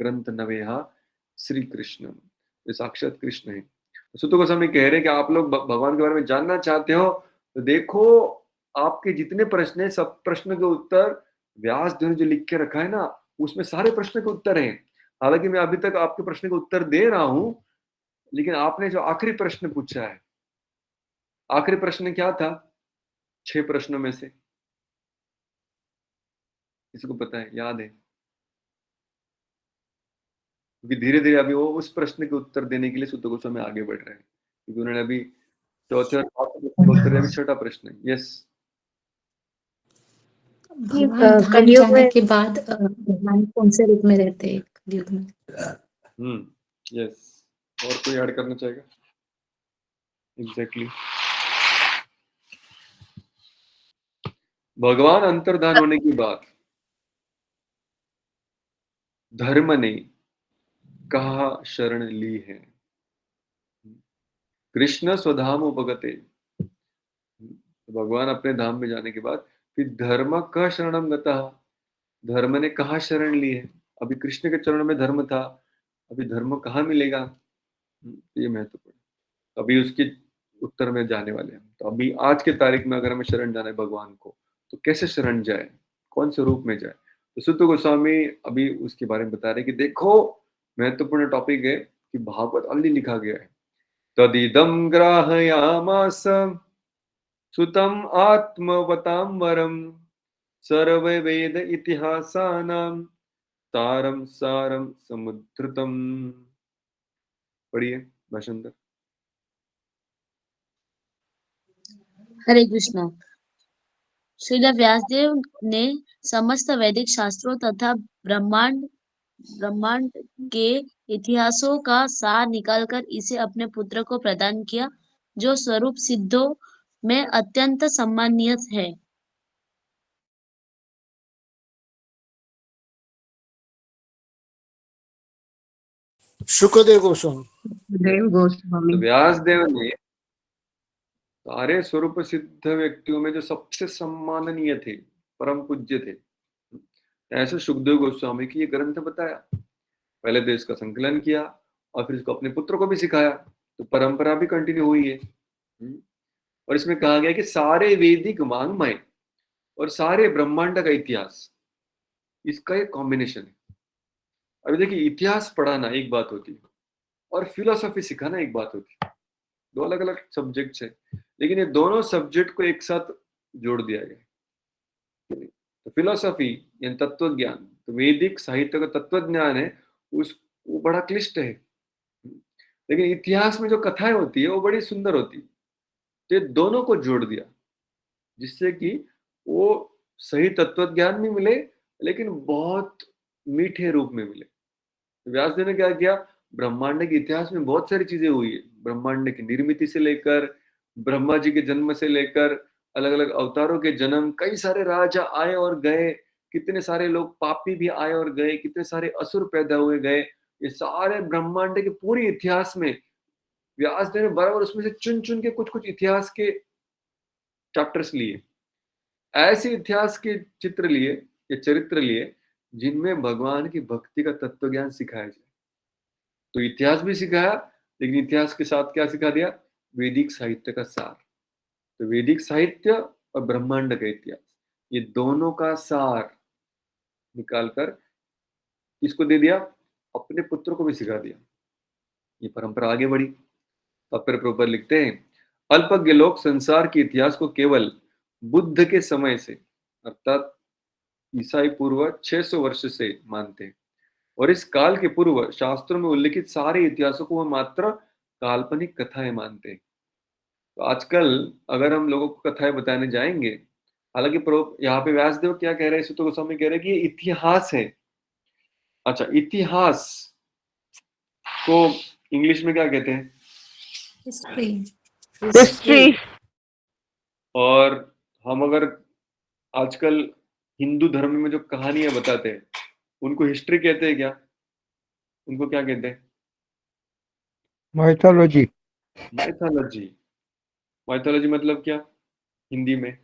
ग्रंथ नवेहा श्री कृष्ण, ये साक्षात कृष्ण है। सुत गोस्वामी कह रहे हैं कि आप लोग भगवान के बारे में जानना चाहते हो तो देखो, आपके जितने प्रश्न है सब प्रश्न के उत्तर व्यास देव ने जो लिख के रखा है ना, उसमें सारे प्रश्न के उत्तर हैं। हालांकि मैं अभी तक आपके प्रश्न के उत्तर दे रहा हूं, लेकिन आपने जो आखिरी प्रश्न पूछा है, आखिरी प्रश्न क्या था 6 प्रश्नों में से? किसी को पता है, याद है? क्योंकि धीरे धीरे अभी वो उस प्रश्न के उत्तर देने के लिए सुत गोस्वामी आगे बढ़ रहे हैं, क्योंकि उन्होंने अभी चौथे और उत्तर अभी 6ठा प्रश्न है। यस, भगवान धाम कलयुग जाने में के बाद भगवान कौन से रूप में रहते हैं कलयुग में? यस। और कोई ऐड करना चाहेगा? एग्जैक्टली भगवान अंतर्धान होने की बात धर्म ने कहा शरण ली है। कृष्ण स्वधाम उपगते, भगवान अपने धाम में जाने के बाद फिर धर्म का शरणम गता, धर्म ने कहा शरण ली है। अभी कृष्ण के चरणों में धर्म था, अभी धर्म कहाँ मिलेगा? ये महत्वपूर्ण, अभी उसके उत्तर में जाने वाले हैं। तो अभी आज के तारीख में अगर हमें शरण जाना है भगवान को, तो कैसे शरण जाए, कौन से रूप में जाए? तो सुत गोस्वामी अभी उसके बारे में बता रहे कि देखो, महत्वपूर्ण टॉपिक है कि भागवत अलग लिखा गया है। तदिदम ग्राहयामास सुतम आत्मवताम्बरम सर्ववेद इतिहासानां सारम सारम समुद्धृतम। पढ़िए भाषांतर। हरे कृष्णा। श्रील व्यासदेव ने समस्त वैदिक शास्त्रों तथा ब्रह्मांड ब्रह्मांड के इतिहासों का सार निकालकर इसे अपने पुत्र को प्रदान किया, जो स्वरूप सिद्धों में अत्यंत सम्मानीय है। सुखदेव गोस्वामी। तो व्यास देव ने सारे स्वरूप सिद्ध व्यक्तियों में जो सबसे सम्माननीय थे, परम पूज्य थे, ऐसे सुखदेव गोस्वामी की ये ग्रंथ बताया। पहले तो इसका संकलन किया और फिर इसको अपने पुत्र को भी सिखाया, तो परंपरा भी कंटिन्यू हुई है। और इसमें कहा गया कि सारे वैदिक वाङ्मय और सारे ब्रह्मांड का इतिहास, इसका एक कॉम्बिनेशन है। अभी देखिए, इतिहास पढ़ाना एक बात होती है और फिलोसॉफी सिखाना एक बात होती है, दो अलग अलग सब्जेक्ट्स है, लेकिन ये दोनों सब्जेक्ट को एक साथ जोड़ दिया गया। तो फिलोसॉफी यानी तत्व ज्ञान, तो वैदिक साहित्य का तत्व ज्ञान है, वो बड़ा क्लिष्ट है, लेकिन इतिहास में जो कथाएं होती है वो बड़ी सुंदर होती है। तो ये दोनों को जोड़ दिया जिससे कि वो सही तत्व ज्ञान भी मिले, लेकिन बहुत मीठे रूप में मिले। व्यास जी ने क्या किया, ब्रह्मांड के इतिहास में बहुत सारी चीजें हुई है, ब्रह्मांड की निर्मिति से लेकर ब्रह्मा जी के जन्म से लेकर अलग अलग अवतारों के जन्म, कई सारे राजा आए और गए, कितने सारे लोग पापी भी आए और गए, कितने सारे असुर पैदा हुए गए, ये सारे ब्रह्मांड के पूरी इतिहास में व्यास जी ने बराबर उसमें से चुन चुन के कुछ कुछ इतिहास के चैप्टर्स लिए, ऐसे इतिहास के चित्र लिए या चरित्र लिए जिनमें भगवान की भक्ति का तत्व ज्ञान सिखाया जाए। तो इतिहास भी सिखाया, लेकिन इतिहास के साथ क्या सिखा दिया, वैदिक साहित्य का सार। तो वैदिक साहित्य और ब्रह्मांड का इतिहास, ये दोनों का सार निकालकर किसको दे दिया, अपने पुत्र को भी सिखा दिया। ये परंपरा आगे बढ़ी। अब फिर प्रभुपाद लिखते हैं, अल्पज्ञ लोग संसार के इतिहास को केवल बुद्ध के समय से अर्थात ईसाई पूर्व 600 वर्ष से मानते हैं, और इस काल के पूर्व शास्त्रों में उल्लिखित सारे इतिहासों को वह मात्र काल्पनिक कथाएं मानते हैं। तो आजकल अगर हम लोगों को कथाएं बताने जाएंगे, हालांकि यहाँ पे व्यासदेव क्या कह रहे हैं, सुत गोस्वामी कह रहे हैं कि ये इतिहास है। अच्छा, इतिहास को इंग्लिश में क्या कहते हैं, हिस्ट्री। और हम अगर आजकल हिंदू धर्म में जो कहानियां बताते हैं उनको हिस्ट्री कहते हैं क्या, उनको क्या कहते हैं, माइथोलॉजी। माइथोलॉजी। माइथोलॉजी मतलब क्या हिंदी में,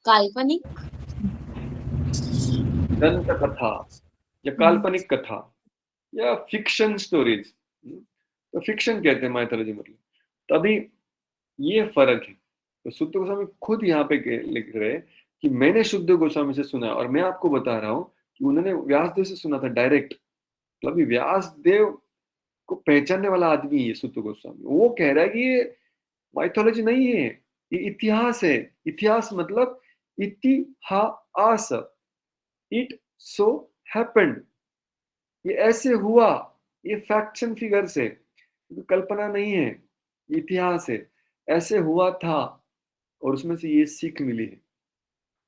काल्पनिक दंत कथा या काल्पनिक कथा या फिक्शन स्टोरीज, तो फिक्शन कहते हैं माइथोलॉजी मतलब। तो अभी ये फर्क है। तो शुद्ध गोस्वामी खुद यहाँ पे लिख रहे हैं कि मैंने शुद्ध गोस्वामी से सुना और मैं आपको बता रहा हूँ कि उन्होंने व्यासदेव से सुना था डायरेक्ट। मतलब अभी व्यासदेव को पहचानने वाला आदमी है शुद्ध गोस्वामी, वो कह रहा है कि ये माइथोलॉजी नहीं है, ये इतिहास है। इतिहास मतलब इतिहास, इट सो हैपेंड, ये ऐसे हुआ, ये फैक्ट्स एंड फिगर्स है, कल्पना नहीं है, इतिहास है, ऐसे हुआ था और उसमें से ये सीख मिली है।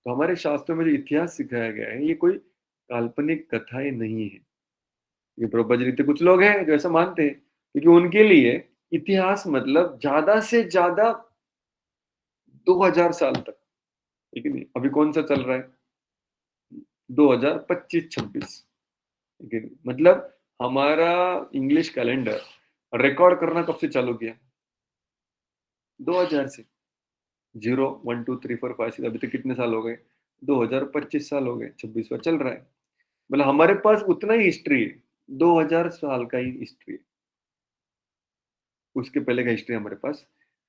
तो हमारे शास्त्रों में जो इतिहास सिखाया गया है ये कोई काल्पनिक कथाएं नहीं है। ये प्रभुपाद जी लिखते, कुछ लोग हैं जो ऐसा मानते हैं, क्योंकि उनके लिए इतिहास मतलब ज्यादा से ज्यादा 2000 साल तक, ठीक है नहीं। अभी कौन सा चल रहा है, 2025-26, ठीक है। मतलब हमारा इंग्लिश कैलेंडर रिकॉर्ड करना कब से चालू किया, 2000 से। 0 1 2 3 4 5 6 अभी तक कितने साल हो गए, 2025 साल हो गए, 26वां चल रहा है। मतलब हमारे पास उतना ही हिस्ट्री है, 2000 साल का ही हिस्ट्री है, उसके पहले का हिस्ट्री हमारे पास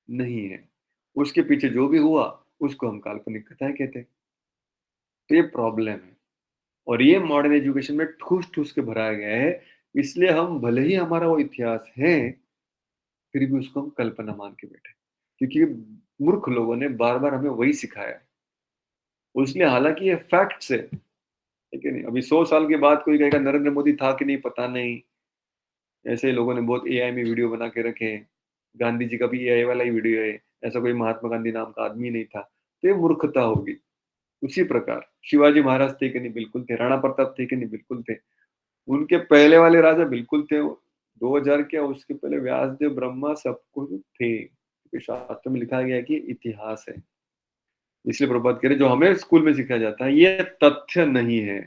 नहीं है। उसके पीछे जो भी हुआ उसको हम काल्पनिक कथाएं कहते हैं। तो ये प्रॉब्लम है, और ये मॉडर्न एजुकेशन में ठूस ठूस के भराया गया है। इसलिए हम भले ही हमारा वो इतिहास है, फिर भी उसको हम कल्पना मान के बैठे, क्योंकि मूर्ख लोगों ने बार बार हमें वही सिखाया है। इसलिए हालांकि ये फैक्ट्स है, ठीक है नहीं। अभी 100 साल के बाद कोई कहेगा नरेंद्र मोदी था कि नहीं पता नहीं, ऐसे लोगों ने बहुत एआई में वीडियो बना के रखे हैं। गांधी जी का भी एआई वाला ही वीडियो है, ऐसा कोई महात्मा गांधी नाम का आदमी नहीं था। तो ये मूर्खता होगी। उसी प्रकार शिवाजी महाराज थे कि नहीं, बिल्कुल थे। राणा प्रताप थे कि नहीं, बिल्कुल थे। उनके पहले वाले राजा बिल्कुल थे। 2000 क्या उसके पहले व्यासदेव ब्रह्मा सब कुछ थे, क्योंकि शास्त्र में लिखा गया है कि इतिहास है। इसलिए प्रभुपाद कह रहे जो हमें स्कूल में सिखाया जाता है ये तथ्य नहीं है,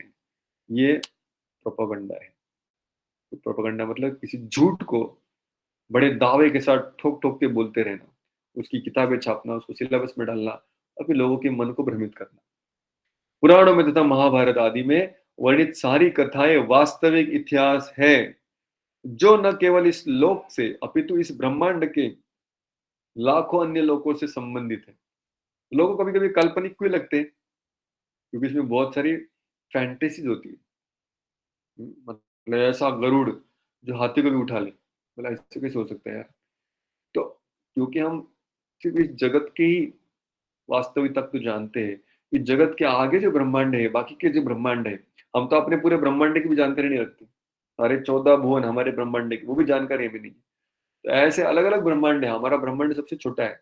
ये प्रोपेगेंडा है। प्रोपेगेंडा मतलब किसी झूठ को बड़े दावे के साथ ठोक ठोक के बोलते रहना, उसकी किताबें छापना, उसको सिलेबस में डालना और फिर लोगों के मन को भ्रमित करना। पुराणों में तथा महाभारत आदि में वर्णित सारी कथाएं वास्तविक इतिहास है, जो न केवल इस लोक से अपितु इस ब्रह्मांड के लाखों अन्य लोकों से संबंधित है। लोगों को कभी कभी काल्पनिक क्यों लगते हैं? क्योंकि इसमें बहुत सारी फैंटेसीज होती है। मतलब ऐसा गरुड़ जो हाथी को भी उठा ले, बोला ऐसे कैसे हो सकता है यार? तो क्योंकि हम सिर्फ इस जगत की ही वास्तविकता को जानते हैं, इस जगत के आगे जो ब्रह्मांड है, बाकी के जो ब्रह्मांड है, हम तो अपने पूरे ब्रह्मांड की भी जानकारी नहीं रखते। सारे 14 भुवन हमारे ब्रह्मांड की, वो भी जानकारी हमें नहीं। तो ऐसे अलग अलग ब्रह्मांड है, हमारा ब्रह्मांड सबसे छोटा है,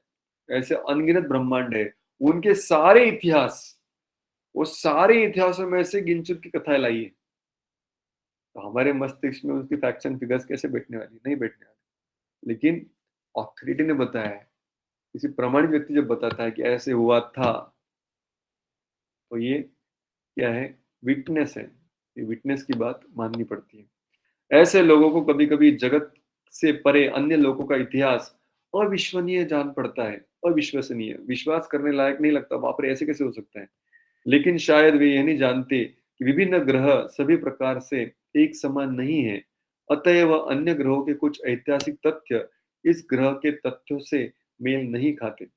ऐसे अनगिनत ब्रह्मांड है, उनके सारे इतिहास, वो सारे इतिहासों में से गिन चुन की कथाएं लाई है। तो हमारे मस्तिष्क में उसकी फैक्शन फिगर्स कैसे बैठने वाली? नहीं बैठने वाली। लेकिन ऑथोरिटी ने बताया है, किसी प्रमाणित व्यक्ति जब बताता है कि ऐसे हुआ था, तो ये क्या है? विटनेस है। ये विटनेस की बात माननी पड़ती है। ऐसे लोगों को कभी कभी जगत से परे अन्य लोगों का इतिहास अविश्वसनीय जान पड़ता है। अविश्वसनीय, विश्वास करने लायक नहीं लगता, बाप रे ऐसे कैसे हो सकता है। लेकिन शायद वे यह नहीं जानते कि विभिन्न ग्रह सभी प्रकार से एक समान नहीं है, अतएव अन्य ग्रहों के कुछ ऐतिहासिक तथ्य इस ग्रह के तथ्यों से मेल नहीं खाते।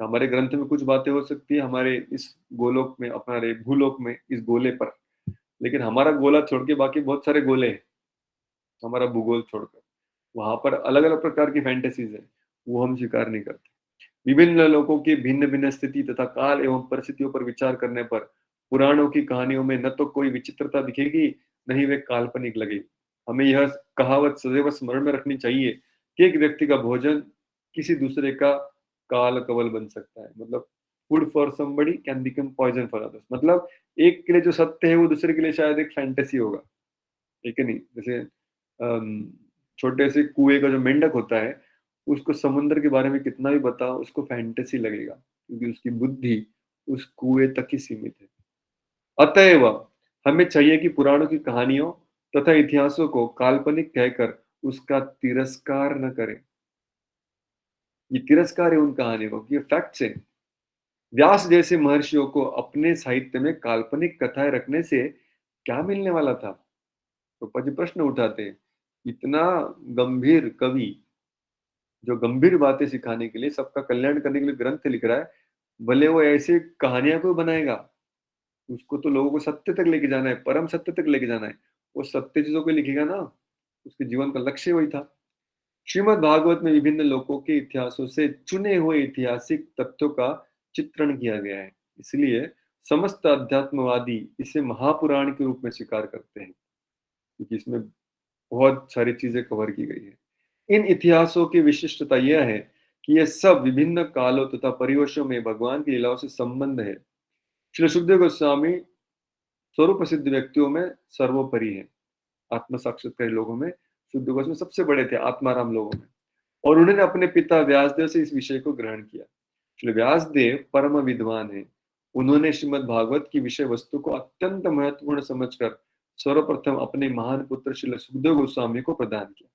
हमारे ग्रंथ में कुछ बातें हो सकती है हमारे इस गोलोक में, हमारे भूलोक में, इस गोले पर, लेकिन हमारा गोला छोड़ के बाकी बहुत सारे गोले हैं, हमारा भूगोल छोड़कर वहां पर अलग अलग प्रकार की फैंटेसीज है, वो हम स्वीकार नहीं करते। विभिन्न लोगों की भिन्न भिन्न स्थिति तथा काल एवं परिस्थितियों पर विचार करने पर पुराणों की कहानियों में न तो कोई विचित्रता दिखेगी, न ही वे काल्पनिक लगेगी। हमें यह कहावत सदैव स्मरण में रखनी चाहिए कि एक व्यक्ति का भोजन किसी दूसरे का काल कवल बन सकता है। मतलब food for somebody can become poison for others. मतलब एक के लिए जो सत्य है वो दूसरे के लिए शायद एक फैंटेसी होगा, ठीक है नहीं? जैसे छोटे से कुएं का जो मेंढक होता है, उसको समुद्र के बारे में कितना भी बताओ उसको फैंटेसी लगेगा, क्योंकि उसकी बुद्धि उस कुएं तक ही सीमित है। अतएव हमें चाहिए कि पुराणों की कहानियों तथा इतिहासों को काल्पनिक कहकर उसका तिरस्कार न करें। ये तिरस्कार है उन कहानियों को, ये फैक्ट्स है। व्यास जैसे महर्षियों को अपने साहित्य में काल्पनिक कथाएं रखने से क्या मिलने वाला था? तो पति प्रश्न उठाते हैं। इतना गंभीर कवि जो गंभीर बातें सिखाने के लिए, सबका कल्याण करने के लिए ग्रंथ लिख रहा है, भले वो ऐसे कहानियां को बनाएगा, उसको तो लोगों को सत्य तक लेके जाना है, परम सत्य तक लेके जाना है, वो सत्य चीजों को लिखेगा ना, उसके जीवन का लक्ष्य वही था। श्रीमद् भागवत में विभिन्न लोगों के इतिहासों से चुने हुए ऐतिहासिक तथ्यों का चित्रण किया गया है, इसलिए समस्त अध्यात्मवादी इसे महापुराण के रूप में स्वीकार करते हैं, क्योंकि इसमें बहुत सारी चीजें कवर की गई है। इन इतिहासों की विशिष्टता यह है कि ये सब विभिन्न कालों तथा परिवेशों में भगवान की लीलाओं से संबंध है। श्री सुखदेव गोस्वामी स्वरूप सिद्ध व्यक्तियों में सर्वोपरि है। आत्म साक्षात्कारी लोगों में सुखदेव गोस्वामी सबसे बड़े थे, आत्माराम लोगों में, और उन्होंने अपने पिता व्यासदेव से इस विषय को ग्रहण किया। श्री व्यासदेव परम विद्वान है। उन्होंने श्रीमद् भागवत की विषय वस्तु को अत्यंत महत्वपूर्ण समझकर सर्वप्रथम अपने महान पुत्र श्री सुखदेव गोस्वामी को प्रदान किया।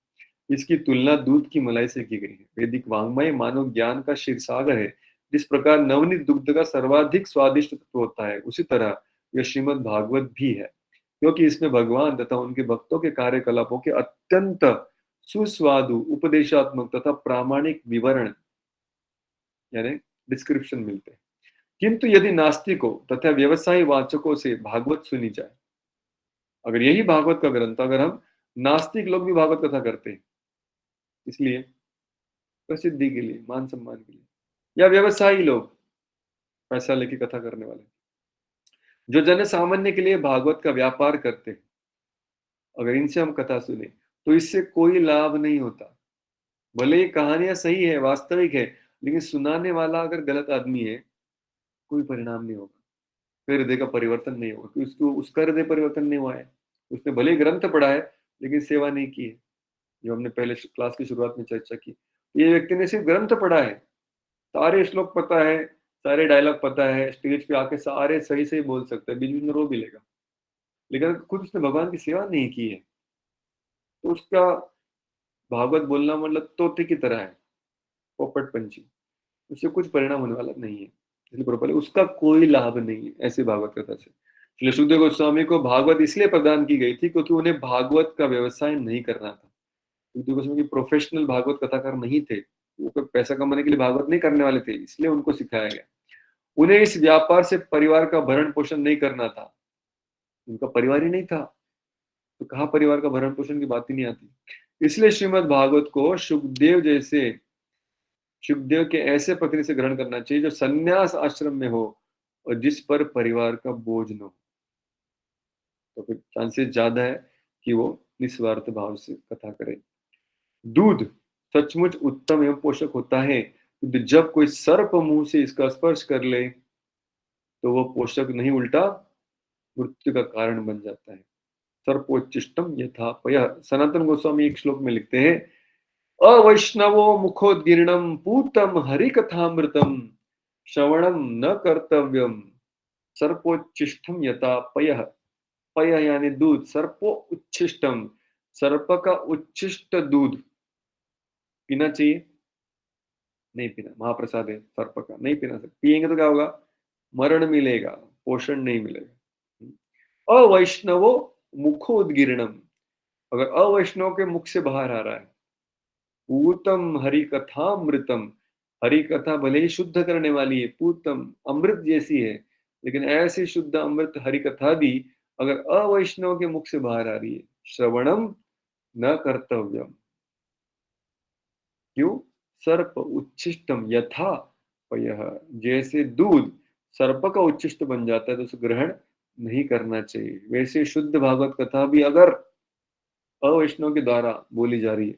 इसकी तुलना दूध की मलाई से की गई है। वैदिक वांग्मय मानव ज्ञान का क्षीरसागर है। जिस प्रकार नवनीत दुग्ध का सर्वाधिक स्वादिष्ट तत्व होता है, उसी तरह यह श्रीमद् भागवत भी है, क्योंकि इसमें भगवान तथा उनके भक्तों के कार्यकलापों के अत्यंत सुस्वादु उपदेशात्मक तथा प्रामाणिक विवरण यानी डिस्क्रिप्शन मिलते हैं। किंतु यदि नास्तिकों तथा व्यवसायी वाचकों से भागवत सुनी जाए, अगर यही भागवत का ग्रंथ, अगर हम नास्तिक लोग भी भागवत कथा करते हैं इसलिए प्रसिद्धि के लिए, मान सम्मान के लिए, या व्यवसायी लोग पैसा लेके कथा करने वाले जो जन सामान्य के लिए भागवत का व्यापार करते हैं, अगर इनसे हम कथा सुने तो इससे कोई लाभ नहीं होता। भले ये कहानियां सही है, वास्तविक है, लेकिन सुनाने वाला अगर गलत आदमी है, कोई परिणाम नहीं होगा, फिर हृदय का परिवर्तन नहीं होगा, क्योंकि उसका हृदय परिवर्तन नहीं हुआ है। उसने भले ग्रंथ पढ़ा है लेकिन सेवा नहीं की है, जो हमने पहले क्लास की शुरुआत में चर्चा की। ये व्यक्ति ने सिर्फ ग्रंथ पढ़ा है, सारे श्लोक पता है, सारे डायलॉग पता है, स्टेज पे आके सारे सही सही बोल सकता है, बीच बीच में रो भी लेगा, लेकिन खुद उसने भगवान की सेवा नहीं की है, तो उसका भागवत बोलना मतलब तोते की तरह है, पोपट पंछी, उससे कुछ परिणाम होने वाला नहीं है। इसलिए प्रभुपाद उसका कोई लाभ नहीं है ऐसे भागवत कथा से। इसलिए सुखदेव गोस्वामी को भागवत इसलिए प्रदान की गई थी क्योंकि उन्हें भागवत का व्यवसाय नहीं करना था। सुखदेव गोस्वामी प्रोफेशनल भागवत कथाकार नहीं थे, वो कोई पैसा कमाने के लिए भागवत नहीं करने वाले थे, इसलिए उनको सिखाया गया। उन्हें इस व्यापार से परिवार का भरण पोषण नहीं करना था, उनका परिवार ही नहीं था, तो कहाँ परिवार का भरण पोषण की बात ही नहीं आती। इसलिए श्रीमद् भागवत को शुकदेव के ऐसे पत्नी से ग्रहण करना चाहिए जो संन्यास आश्रम में हो और जिस पर परिवार का बोझ न हो, तो फिर चांसेस ज्यादा है कि वो निस्वार्थ भाव से कथा करे। दूध सचमुच उत्तम एवं पोषक होता है, क्योंकि जब कोई सर्प मुंह से इसका स्पर्श कर ले तो वो पोषक नहीं उल्टा मृत्यु का कारण बन जाता है। सर्पोच्चिष्टम यथा पयः। सनातन गोस्वामी एक श्लोक में लिखते हैं, अवैष्णवो मुखोद्गीर्णम पूतम हरिकथामृतम श्रवणम न कर्तव्यम सर्पोच्चिष्टम यथा पयः। पयः यानी दूध, सर्पो उच्छिष्टम, सर्प का उच्छिष्ट दूध पीना चाहिए, नहीं पीना, महाप्रसाद है सर्प का, नहीं पीना सकते, पिएंगे तो क्या होगा, मरण मिलेगा, पोषण नहीं मिलेगा। अवैष्णवो मुखोद्गीर्णम, अगर अवैष्णव के मुख से बाहर आ रहा है, पूतम हरि कथामृतम, हरि कथा भले ही शुद्ध करने वाली है, पूतम अमृत जैसी है, लेकिन ऐसी शुद्ध अमृत हरि कथा भी अगर अवैष्णव के मुख से बाहर आ रही है, श्रवणम न कर्तव्यम। क्यों? सर्प उच्छिष्टम यथा पयः, जैसे दूध सर्प का उच्छिष्ट बन जाता है तो उसे ग्रहण नहीं करना चाहिए, वैसे शुद्ध भागवत कथा भी अगर अवैष्णव के द्वारा बोली जा रही है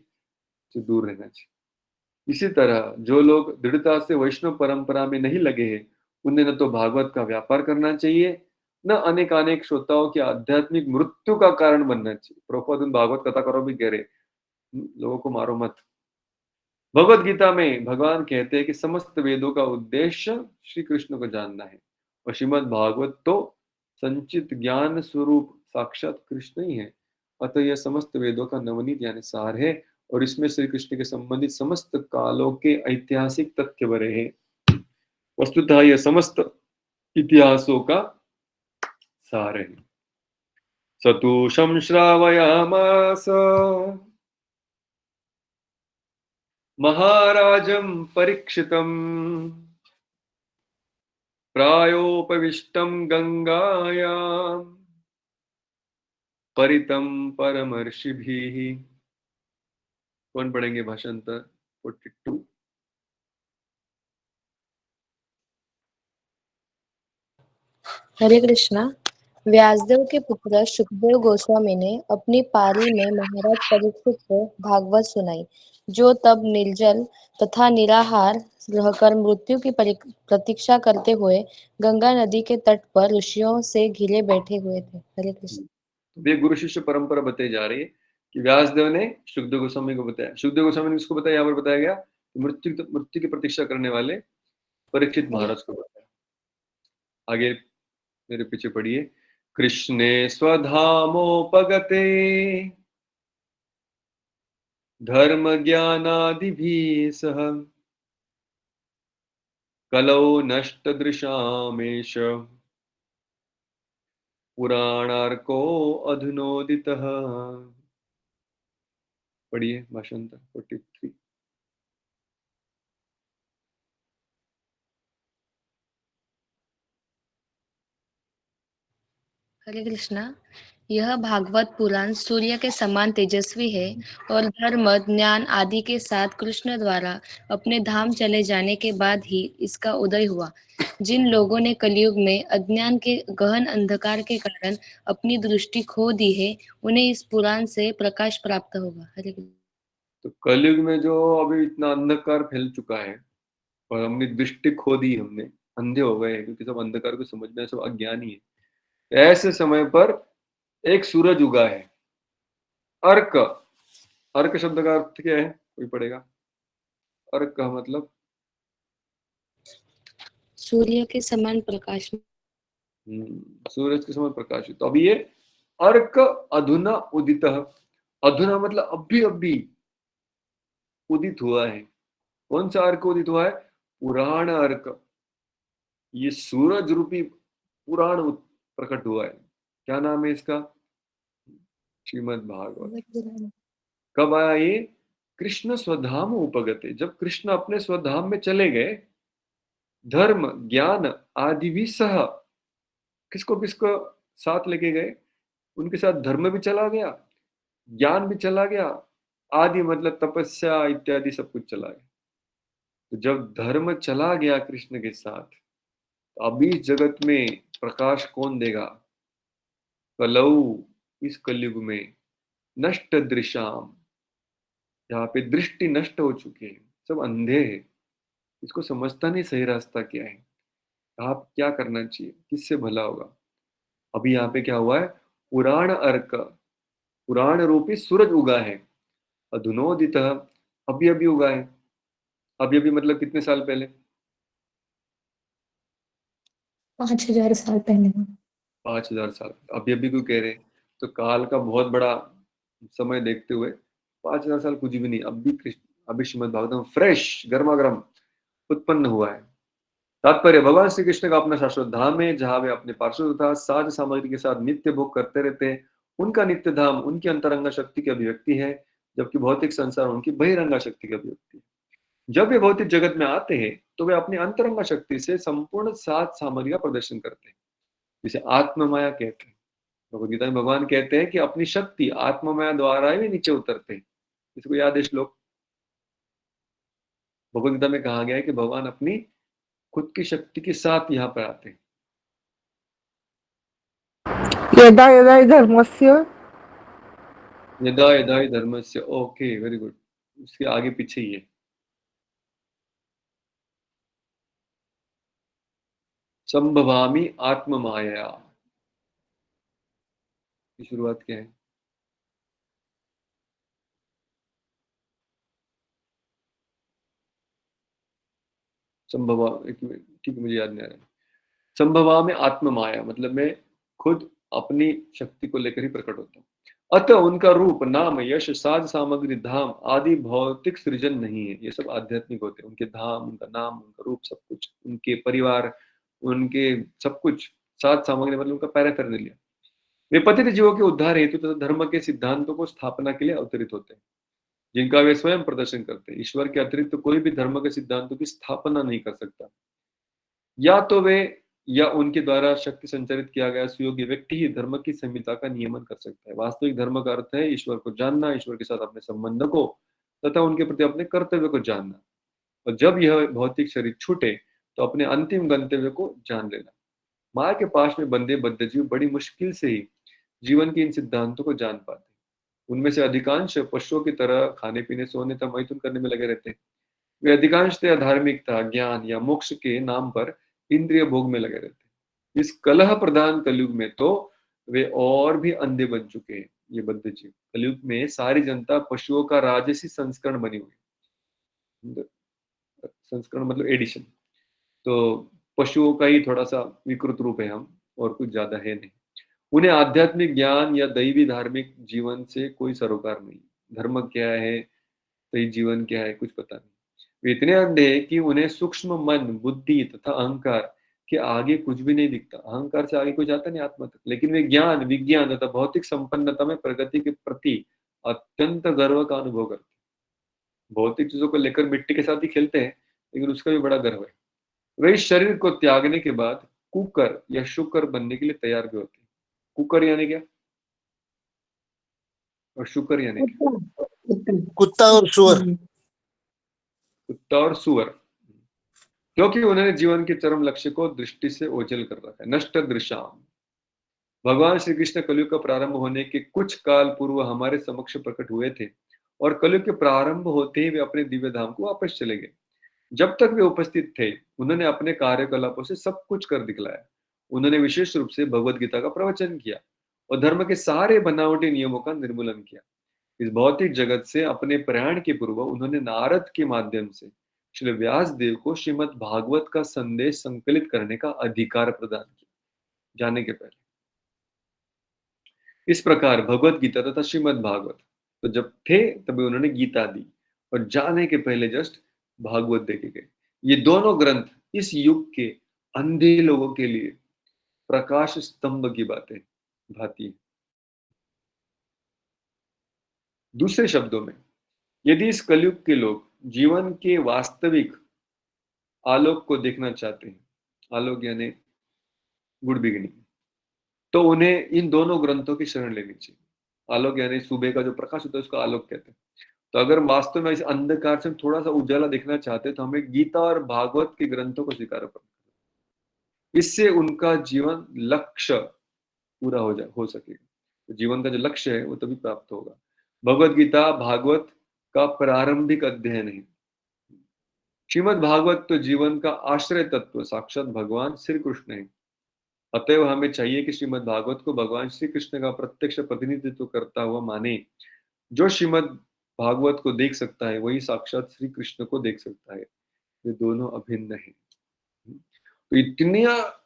तो दूर रहना चाहिए। इसी तरह जो लोग दृढ़ता से वैष्णव परंपरा में नहीं लगे हैं, उन्हें न तो भागवत का व्यापार करना चाहिए, न अनेक श्रोताओं की आध्यात्मिक मृत्यु का कारण बनना चाहिए। प्रभुपाद भागवत कथा करो भी कह रहे, लोगों को मारो मत। भगवत गीता में भगवान कहते हैं कि समस्त वेदों का उद्देश्य श्री कृष्ण को जानना है, और श्रीमद् भागवत तो संचित ज्ञान स्वरूप साक्षात कृष्ण ही है। अतः यह समस्त वेदों का नवनीत यानी सार है, और इसमें श्री कृष्ण के संबंधित समस्त कालों के ऐतिहासिक तथ्य भरे हैं। वस्तुतः यह समस्त इतिहासों का सार है। सतुषं श्रावयामास महाराजं परीक्षितं, प्रायोपविष्टं गंगायां परितं परमर्षिभिः। कौन पढ़ेंगे भाषांतर 42? हरे कृष्णा। व्यासदेव के पुत्र सुखदेव गोस्वामी ने अपनी पारी में महाराज परीक्षित को भागवत सुनाई, जो तब निर्जल तथा निराहार रहकर मृत्यु की प्रतीक्षा करते हुए गंगा नदी के तट पर ऋषियों से घिरे बैठे हुए थे। हरे कृष्ण। ये गुरु शिष्य परंपरा बताई जा रही है कि व्यासदेव ने सुखदेव गोस्वामी को बताया। सुखदेव गोस्वामी ने किसको बताया? यहाँ पर बताया गया मृत्यु की प्रतीक्षा करने वाले परीक्षित महाराज को बताया। आगे मेरे पीछे पढ़िए। कृष्णे स्वधामोपगते धर्म ज्ञानादिभिः सह कलौ नष्टदृशामेष पुराणार्को अधुनोदितः। पढ़िए भाषांतर 43। हरे कृष्णा। यह भागवत पुराण सूर्य के समान तेजस्वी है और धर्म ज्ञान आदि के साथ कृष्ण द्वारा अपने धाम चले जाने के बाद ही इसका उदय हुआ। जिन लोगों ने कलयुग में अज्ञान के गहन अंधकार के कारण अपनी दृष्टि खो दी है, उन्हें इस पुराण से प्रकाश प्राप्त होगा। हरे कृष्ण। तो कलयुग में जो अभी इतना अंधकार फैल चुका है और हमने दृष्टि खो दी, हमने अंधे हो गए क्योंकि सब अंधकार को समझ में, सब अज्ञानी है। ऐसे समय पर एक सूरज उगा है। अर्क, अर्क शब्द का अर्थ क्या है? कोई पढ़ेगा? अर्क का मतलब सूर्य के समान प्रकाश। सूरज के समान प्रकाशित। तो अभी ये अर्क अधुना उदित, अधुना मतलब अभी अभी उदित हुआ है। कौन सा अर्क उदित हुआ है? पुराण अर्क। ये सूरज रूपी पुराण प्रकट हुआ है। क्या नाम है इसका? श्रीमद् भागवत। कब आया ये? कृष्ण स्वधाम उपगते, जब कृष्ण अपने स्वधाम में चले गए। धर्म ज्ञान आदि भी सह, किसको किसको साथ लेके गए? उनके साथ धर्म भी चला गया, ज्ञान भी चला गया, आदि मतलब तपस्या इत्यादि सब कुछ चला गया। तो जब धर्म चला गया कृष्ण के साथ, तो अभी इस जगत में प्रकाश कौन देगा? कलौ, इस कलयुग में नष्ट दृशाम, यहाँ पे दृष्टि नष्ट हो चुकी है, सब अंधे हैं, इसको समझता नहीं सही रास्ता क्या है, आप क्या करना चाहिए, किससे भला होगा। अभी यहाँ पे क्या हुआ है? पुराण अर्क, पुराण रूपी सूरज उगा है। अधुनोदित, अभी अभी उगा है। अभी अभी मतलब कितने साल पहले? 5000 साल पहले। 5000 साल। अभी अभी क्यों कह रहे हैं? तो काल का बहुत बड़ा समय देखते हुए 5000 साल कुछ भी नहीं। अभी कृष्ण, अभी श्रीमद् भागवतम फ्रेश गर्मा गर्म उत्पन्न हुआ है। तात्पर्य, भगवान श्री कृष्ण का अपना शाश्वत धाम है, जहां वे अपने पार्षद तथा साज सामग्री के साथ नित्य भोग करते रहते हैं। उनका नित्य धाम उनकी अंतरंगा शक्ति की अभिव्यक्ति है, जबकि भौतिक संसार उनकी बहिरंगा शक्ति की अभिव्यक्ति है। जब वे भौतिक जगत में आते हैं तो वे अपनी अंतरंगा शक्ति से संपूर्ण साज सामग्री का प्रदर्शन करते हैं, जिसे आत्ममाया कहते हैं। भगवद गीता में भगवान कहते हैं कि अपनी शक्ति आत्ममाया द्वारा ही नीचे उतरते हैं। इसको याद है श्लोक? भगवद गीता में कहा गया है कि भगवान अपनी खुद की शक्ति के साथ यहाँ पर आते हैं। यदा यदा हि धर्मस्य यदा यदा हि धर्मस्य, ओके वेरी गुड, उसके आगे पीछे ही है। संभवामि आत्ममाया की शुरुआत क्या है? संभवा, ठीक है, मुझे याद नहीं आ रहा। संभवा में आत्ममाया मतलब मैं खुद अपनी शक्ति को लेकर ही प्रकट होता हूँ। अतः उनका रूप, नाम, यश, साज सामग्री, धाम आदि भौतिक सृजन नहीं है, ये सब आध्यात्मिक होते हैं। उनके धाम, उनका नाम, उनका रूप, सब कुछ, उनके परिवार, उनके सब कुछ, साज सामग्री मतलब उनका पैराफेरनेलिया, वे पतित जीवों के उद्धार हेतु तथा धर्म के सिद्धांतों को स्थापना के लिए अवतरित होते हैं, जिनका वे स्वयं प्रदर्शन करते हैं। ईश्वर के अतिरिक्त तो कोई भी धर्म के सिद्धांतों की स्थापना नहीं कर सकता। या तो वे या उनके द्वारा शक्ति संचारित किया गया सुयोग्य व्यक्ति ही धर्म की संहिता का नियमन कर सकता है। वास्तविक धर्म का अर्थ है ईश्वर को जानना, ईश्वर के साथ अपने संबंध को तथा उनके प्रति अपने कर्तव्य को जानना, और जब यह भौतिक शरीर छूटे तो अपने अंतिम गंतव्य को जान लेना। माया के पास में बंधे बद्ध जीव बड़ी मुश्किल से ही जीवन के इन सिद्धांतों को जान पाते हैं। उनमें से अधिकांश पशुओं की तरह खाने पीने, सोने तथा मैथुन करने में लगे रहते हैं। वे अधिकांशतः धार्मिकता, ज्ञान या मोक्ष के नाम पर इंद्रिय भोग में लगे रहते हैं। इस कलह प्रधान कलयुग में तो वे और भी अंधे बन चुके हैं। ये बद्ध जीव, कलयुग में सारी जनता पशुओं का राजसी संस्करण बनी हुई है। संस्करण मतलब एडिशन, तो पशुओं का ही थोड़ा सा विकृत रूप है हम, और कुछ ज्यादा है नहीं। उन्हें आध्यात्मिक ज्ञान या दैवी धार्मिक जीवन से कोई सरोकार नहीं। धर्म क्या है, सही जीवन क्या है, कुछ पता नहीं। वे इतने अंधे हैं कि उन्हें सूक्ष्म मन, बुद्धि तथा अहंकार के आगे कुछ भी नहीं दिखता। अहंकार से आगे कोई जाता नहीं आत्मा तक। लेकिन वे ज्ञान, विज्ञान तथा भौतिक संपन्नता में प्रगति के प्रति अत्यंत गर्व का अनुभव करते हैं। भौतिक चीजों को लेकर मिट्टी के साथ ही खेलते हैं, लेकिन उसका भी बड़ा गर्व है। वे इस शरीर को त्यागने के बाद कुकर या शुकर बनने के लिए तैयार भी होते हैं। कुकर यानी क्या, और शुकर यानी क्या? कुत्ता और सुअर। कुत्ता और सुअर, क्योंकि उन्होंने जीवन के चरम लक्ष्य को दृष्टि से ओझल कर रखा है। नष्ट दृशाम, भगवान श्री कृष्ण कलयुग का प्रारंभ होने के कुछ काल पूर्व हमारे समक्ष प्रकट हुए थे, और कलयुग के प्रारंभ होते ही वे अपने दिव्य धाम को वापस चले गए। जब तक वे उपस्थित थे उन्होंने अपने कार्यकलापों से सब कुछ कर दिखलाया। उन्होंने विशेष रूप से भगवद गीता का प्रवचन किया और धर्म के सारे बनावटी नियमों का निर्मूलन किया। इस भौतिक जगत से अपने प्रयाण के पूर्व उन्होंने नारद के माध्यम से श्री व्यास देव को श्रीमद् भागवत का संदेश संकलित करने का अधिकार प्रदान किया, जाने के पहले। इस प्रकार भगवत गीता तथा श्रीमद् भागवत तो जब थे तभी उन्होंने गीता दी, और जाने के पहले जस्ट भागवत देके गए। ये दोनों ग्रंथ इस युग के अंधे लोगों के लिए प्रकाश स्तंभ की बातें भाती है। दूसरे शब्दों में, यदि इस कलयुग के लोग जीवन के वास्तविक आलोक को देखना चाहते हैं, आलोक यानी गुड बिगिनिंग, तो उन्हें इन दोनों ग्रंथों की शरण लेनी चाहिए। आलोक यानी सुबह का जो प्रकाश होता है उसको आलोक कहते हैं। तो अगर वास्तव में इस अंधकार से थोड़ा सा उजाला देखना चाहते हैं तो हमें गीता और भागवत के ग्रंथों को स्वीकार करना, इससे उनका जीवन लक्ष्य पूरा हो सकेगा। तो जीवन का जो लक्ष्य है वो तभी प्राप्त होगा। भगवत गीता भागवत का प्रारंभिक अध्ययन है। श्रीमद् भागवत तो जीवन का आश्रय तत्व साक्षात भगवान श्री कृष्ण है। अतएव हमें चाहिए कि श्रीमद् भागवत को भगवान श्री कृष्ण का प्रत्यक्ष प्रतिनिधित्व करता हुआ माने। जो श्रीमद् भागवत को देख सकता है वही साक्षात श्री कृष्ण को देख सकता है। ये दोनों अभिन्न है। तो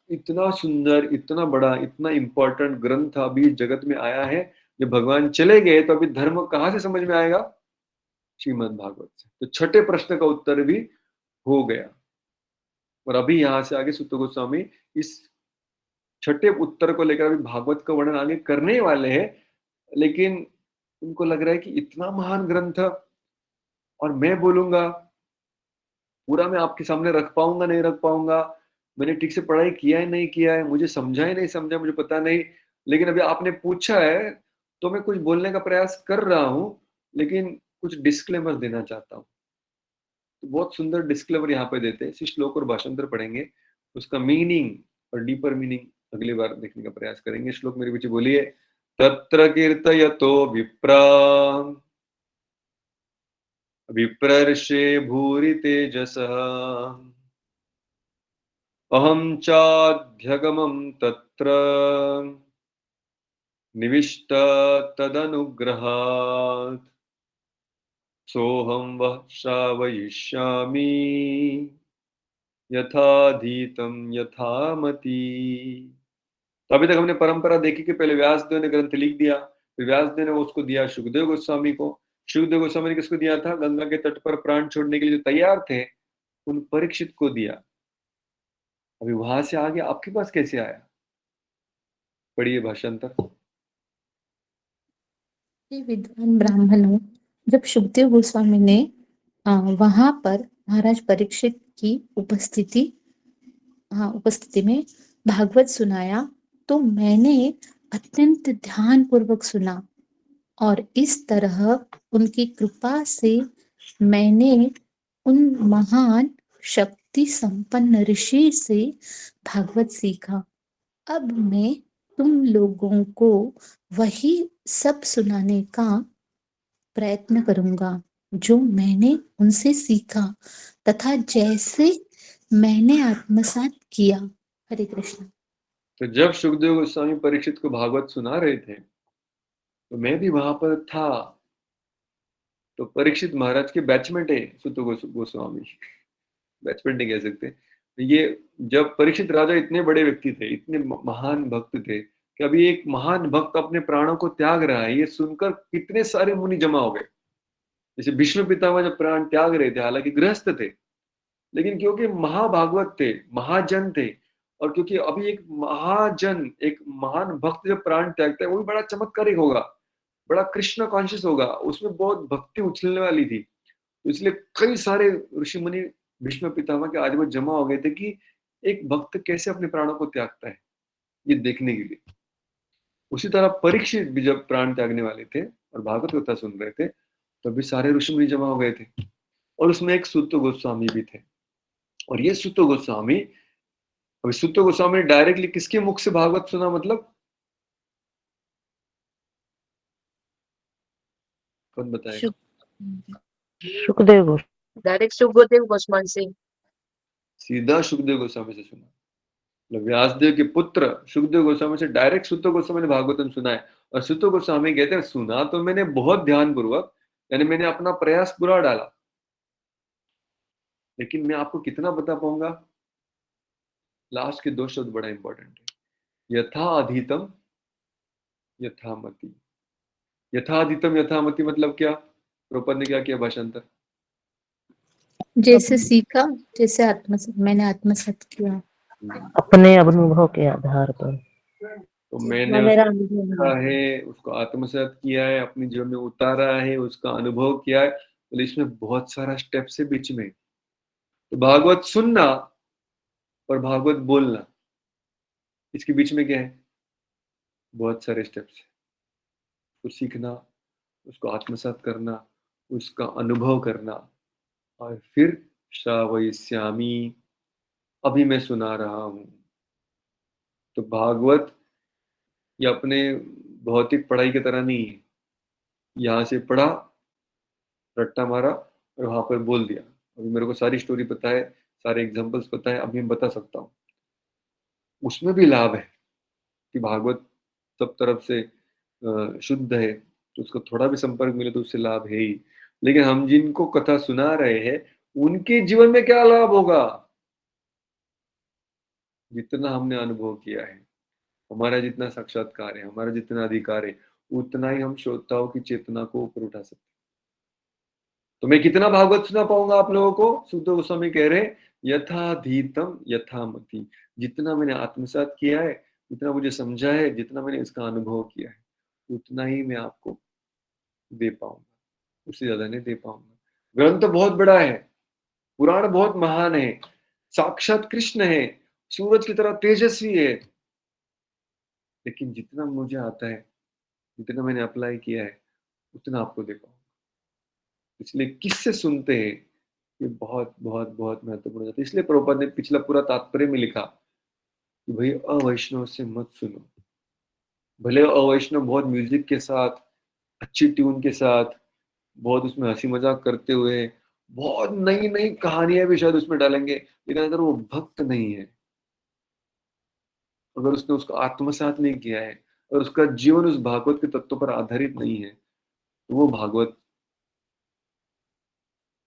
इतना सुंदर, इतना बड़ा, इतना इंपॉर्टेंट ग्रंथ अभी जगत में आया है। जब भगवान चले गए तो अभी धर्म कहाँ से समझ में आएगा? श्रीमद् भागवत से। तो छठे प्रश्न का उत्तर भी हो गया, और अभी यहां से आगे सुत गोस्वामी इस छठे उत्तर को लेकर अभी भागवत का वर्णन आगे करने वाले हैं। लेकिन उनको लग रहा है कि इतना महान ग्रंथ और मैं बोलूंगा पूरा, मैं आपके सामने रख पाऊंगा नहीं रख पाऊंगा, मैंने ठीक से पढ़ाई किया है नहीं किया है, मुझे समझा है नहीं समझा, मुझे पता नहीं। लेकिन अभी आपने पूछा है तो मैं कुछ बोलने का प्रयास कर रहा हूं, लेकिन कुछ डिस्क्लेमर देना चाहता हूं। तो बहुत सुंदर डिस्क्लेमर यहाँ पे देते हैं। इसी श्लोक और भाषांतर पढ़ेंगे, उसका मीनिंग और डीपर मीनिंग अगली बार देखने का प्रयास करेंगे। श्लोक मेरे पीछे बोलिए। तत्र कीर्तयतो विप्रा विप्रर्षे भूरि तेजसः अहं चाध्यगमं तत्र निविष्ट तदनुग्रहात् सोऽहं वः श्रावयिष्यामि यथाधीतं यथामति। तो अभी तक हमने परंपरा देखी कि पहले व्यासदेव ने ग्रंथ लिख दिया, फिर व्यासदेव ने उसको दिया सुखदेव गोस्वामी को। सुखदेव गोस्वामी ने किसको दिया था? गंगा के तट पर प्राण छोड़ने के लिए जो तैयार थे उन परीक्षित को दिया। अभी वहां से आगे आपके पास कैसे आया? पढ़िए भाषांतर। ये विद्वान ब्राह्मणों, जब सुखदेव गोस्वामी ने वहां पर महाराज परीक्षित की उपस्थिति में भागवत सुनाया, तो मैंने अत्यंत ध्यान पूर्वक सुना, और इस तरह उनकी कृपा से मैंने उन महान शक्ति संपन्न ऋषि से भागवत सीखा। अब मैं तुम लोगों को वही सब सुनाने का प्रयत्न करूंगा जो मैंने उनसे सीखा तथा जैसे मैंने आत्मसात किया। हरे कृष्ण। तो जब सुखदेव गोस्वामी परीक्षित को भागवत सुना रहे थे तो मैं भी वहां पर था। तो परीक्षित महाराज के बैचमेट है सुत गोस्वामी, बैचमेट नहीं कह सकते। ये जब परीक्षित राजा इतने बड़े व्यक्ति थे, इतने महान भक्त थे कि अभी एक महान भक्त अपने प्राणों को त्याग रहा है, ये सुनकर कितने सारे मुनि जमा हो गए। जैसे भीष्म पितामह जब प्राण त्याग रहे थे, हालांकि गृहस्थ थे, लेकिन क्योंकि महाभागवत थे, महाजन थे, और क्योंकि अभी एक महाजन, एक महान भक्त जब प्राण त्यागता है वो भी बड़ा चमत्कारिक होगा, बड़ा कृष्ण कॉन्शियस होगा, उसमें बहुत भक्ति उछलने वाली थी। तो इसलिए कई सारे ऋषि मुनि भीष्म पितामह के आदिवत जमा हो गए थे कि एक भक्त कैसे अपने प्राणों को त्यागता है, ये देखने के लिए। उसी तरह परीक्षित भी जब प्राण त्यागने वाले थे और भागवत कथा सुन रहे थे तभी सारे ऋषि मुनि जमा हो गए थे, और उसमें एक सुत गोस्वामी भी थे। और ये सुत गोस्वामी, अभी सुत गोस्वामी ने डायरेक्टली किसके मुख से भागवत सुना? मतलब कौन बताएगा? सुखदेव डायरेक्ट सुखदेव गोस्वामी से। सीधा सुखदेव गोस्वामी से सुना। मतलब व्यासदेव के पुत्र सुखदेव गोस्वामी से डायरेक्ट सुत गोस्वामी ने भागवतम सुना है। और सुत गोस्वामी कहते हैं सुना तो मैंने बहुत ध्यान पूर्वक, यानी मैंने अपना प्रयास पूरा डाला, लेकिन मैं आपको कितना बता पाऊंगा? लास्ट के 2 शब्द बड़ा इंपॉर्टेंट है, यथा अधीतम यथामति। यथाधीतम यथामति मतलब क्या? प्रभुपाद ने क्या किया भाषांतर? जैसे सीखा, जैसे मैंने आत्मसात किया। अपने अनुभव के आधार पर। तो मैंने मेरा उसको अनुभव सीखा है, उसको आत्मसात किया है, अपने जीवन में उतारा है, उसका अनुभव किया है, तो इसमें बहुत सारा स्टेप्स है बीच में। तो भागवत सुनना और भागवत बोलना, इसके बीच में क्या है? बहुत सारे स्टेप्स है। उसको सीखना, उसको आत्मसात करना, उसका अनुभव करना, और फिर श्रावयिष्यामि, अभी मैं सुना रहा हूं। तो भागवत ये अपने भौतिक पढ़ाई की तरह नहीं है। यहाँ से पढ़ा, रट्टा मारा और वहां पर बोल दिया। अभी मेरे को सारी स्टोरी पता है, सारे एग्जांपल्स पता है, अभी मैं बता सकता हूँ। उसमें भी लाभ है कि भागवत सब तरफ से शुद्ध है, तो उसको थोड़ा भी संपर्क मिले तो उससे लाभ है ही। लेकिन हम जिनको कथा सुना रहे हैं, उनके जीवन में क्या लाभ होगा? जितना हमने अनुभव किया है, हमारा जितना साक्षात्कार है, हमारा जितना अधिकार है, उतना ही हम श्रोताओं की चेतना को ऊपर उठा सकते हैं। तो मैं कितना भागवत सुना पाऊंगा आप लोगों को? सुखदेव गोस्वामी कह रहे यथाधीतम यथामति, जितना मैंने आत्मसात किया है, जितना मुझे समझा है, जितना मैंने इसका अनुभव किया है, उतना ही मैं आपको दे पाऊंगा, उससे ज्यादा नहीं दे पाऊंगा। ग्रंथ तो बहुत बड़ा है, पुराण बहुत महान है, साक्षात कृष्ण है, सूरज की तरह तेजस्वी है, लेकिन जितना मुझे आता है, जितना मैंने अप्लाई किया है, उतना आपको दे पाऊंगा। इसलिए किससे सुनते हैं, ये बहुत बहुत बहुत महत्वपूर्ण जाता है। इसलिए प्रभुपाद ने पिछला पूरा तात्पर्य में लिखा कि भाई अवैष्णव से मत सुनो। भले अवैष्णव बहुत म्यूजिक के साथ, अच्छी ट्यून के साथ, बहुत उसमें हंसी मजाक करते हुए, बहुत नई नई कहानियां भी शायद उसमें डालेंगे, लेकिन अगर वो भक्त नहीं है, अगर उसने उसको आत्मसात नहीं किया है, और उसका जीवन उस भागवत के तत्व पर आधारित नहीं है, तो वो भागवत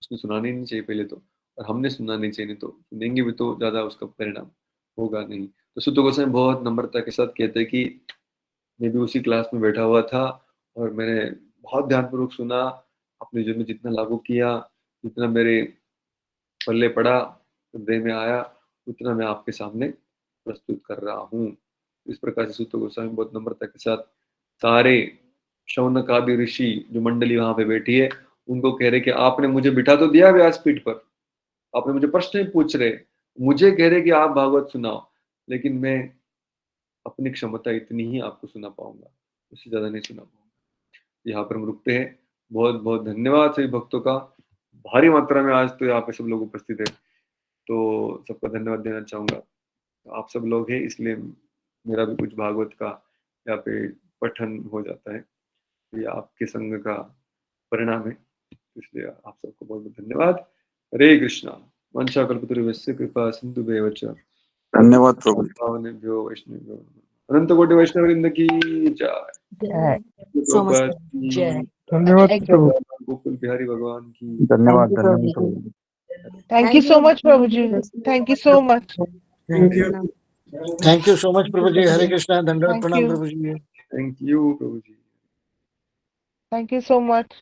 उसने सुनानी नहीं चाहिए पहले तो, और हमने सुनना नहीं चाहिए, तो सुनेंगे भी तो ज्यादा उसका परिणाम होगा नहीं। तो सुत गोस्वामी बहुत नम्रता के साथ कहते हैं कि मैं भी उसी क्लास में बैठा हुआ था और मैंने बहुत ध्यानपूर्वक सुना, अपने जीवन में जितना लागू किया, जितना मेरे पल्ले पड़ा, हृदय में आया, उतना मैं आपके सामने प्रस्तुत कर रहा हूँ। इस प्रकार से सुत गोस्वामी बहुत नम्रता के साथ सारे शौनकादि ऋषि जो मंडली वहां पे बैठी है, उनको कह रहे कि आपने मुझे बिठा तो दिया व्यासपीठ पर, आपने मुझे प्रश्न ही पूछ रहे, मुझे कह रहे कि आप भागवत सुनाओ, लेकिन मैं अपनी क्षमता इतनी ही आपको सुना पाऊंगा, उससे ज्यादा नहीं सुना पाऊंगा। यहाँ पर हम रुकते हैं। बहुत बहुत धन्यवाद सभी भक्तों का, भारी मात्रा में आज तो यहाँ पे सब लोग उपस्थित है, तो सबका धन्यवाद देना चाहूंगा। आप सब लोग हैं, इसलिए मेरा भी कुछ भागवत का यहाँ पे पठन हो जाता है, ये आपके संग का परिणाम है, इसलिए आप सबको बहुत बहुत धन्यवाद। हरे कृष्णा। वंशा कल्पतरुभ्यश्च कृपा सिन्धुभ्येव च धन्यवाद प्रभु। पावनेभ्यो वैष्णवेभ्यो अनंत कोटि वैष्णव वृंद की जय। जय। प्रभुपाद की जय। धन्यवाद प्रभु। गोकुल बिहारी भगवान की धन्यवाद Thank you, धन्यवाद Prabhuji. प्रभु। Thank you so much, Prabhuji. Thank you so much. Thank you. Thank you so much प्रभु जी। हरे कृष्णा। धन्यवाद Thank प्रणाम you. प्रभु जी। थैंक यू प्रभु जी। Thank you so much.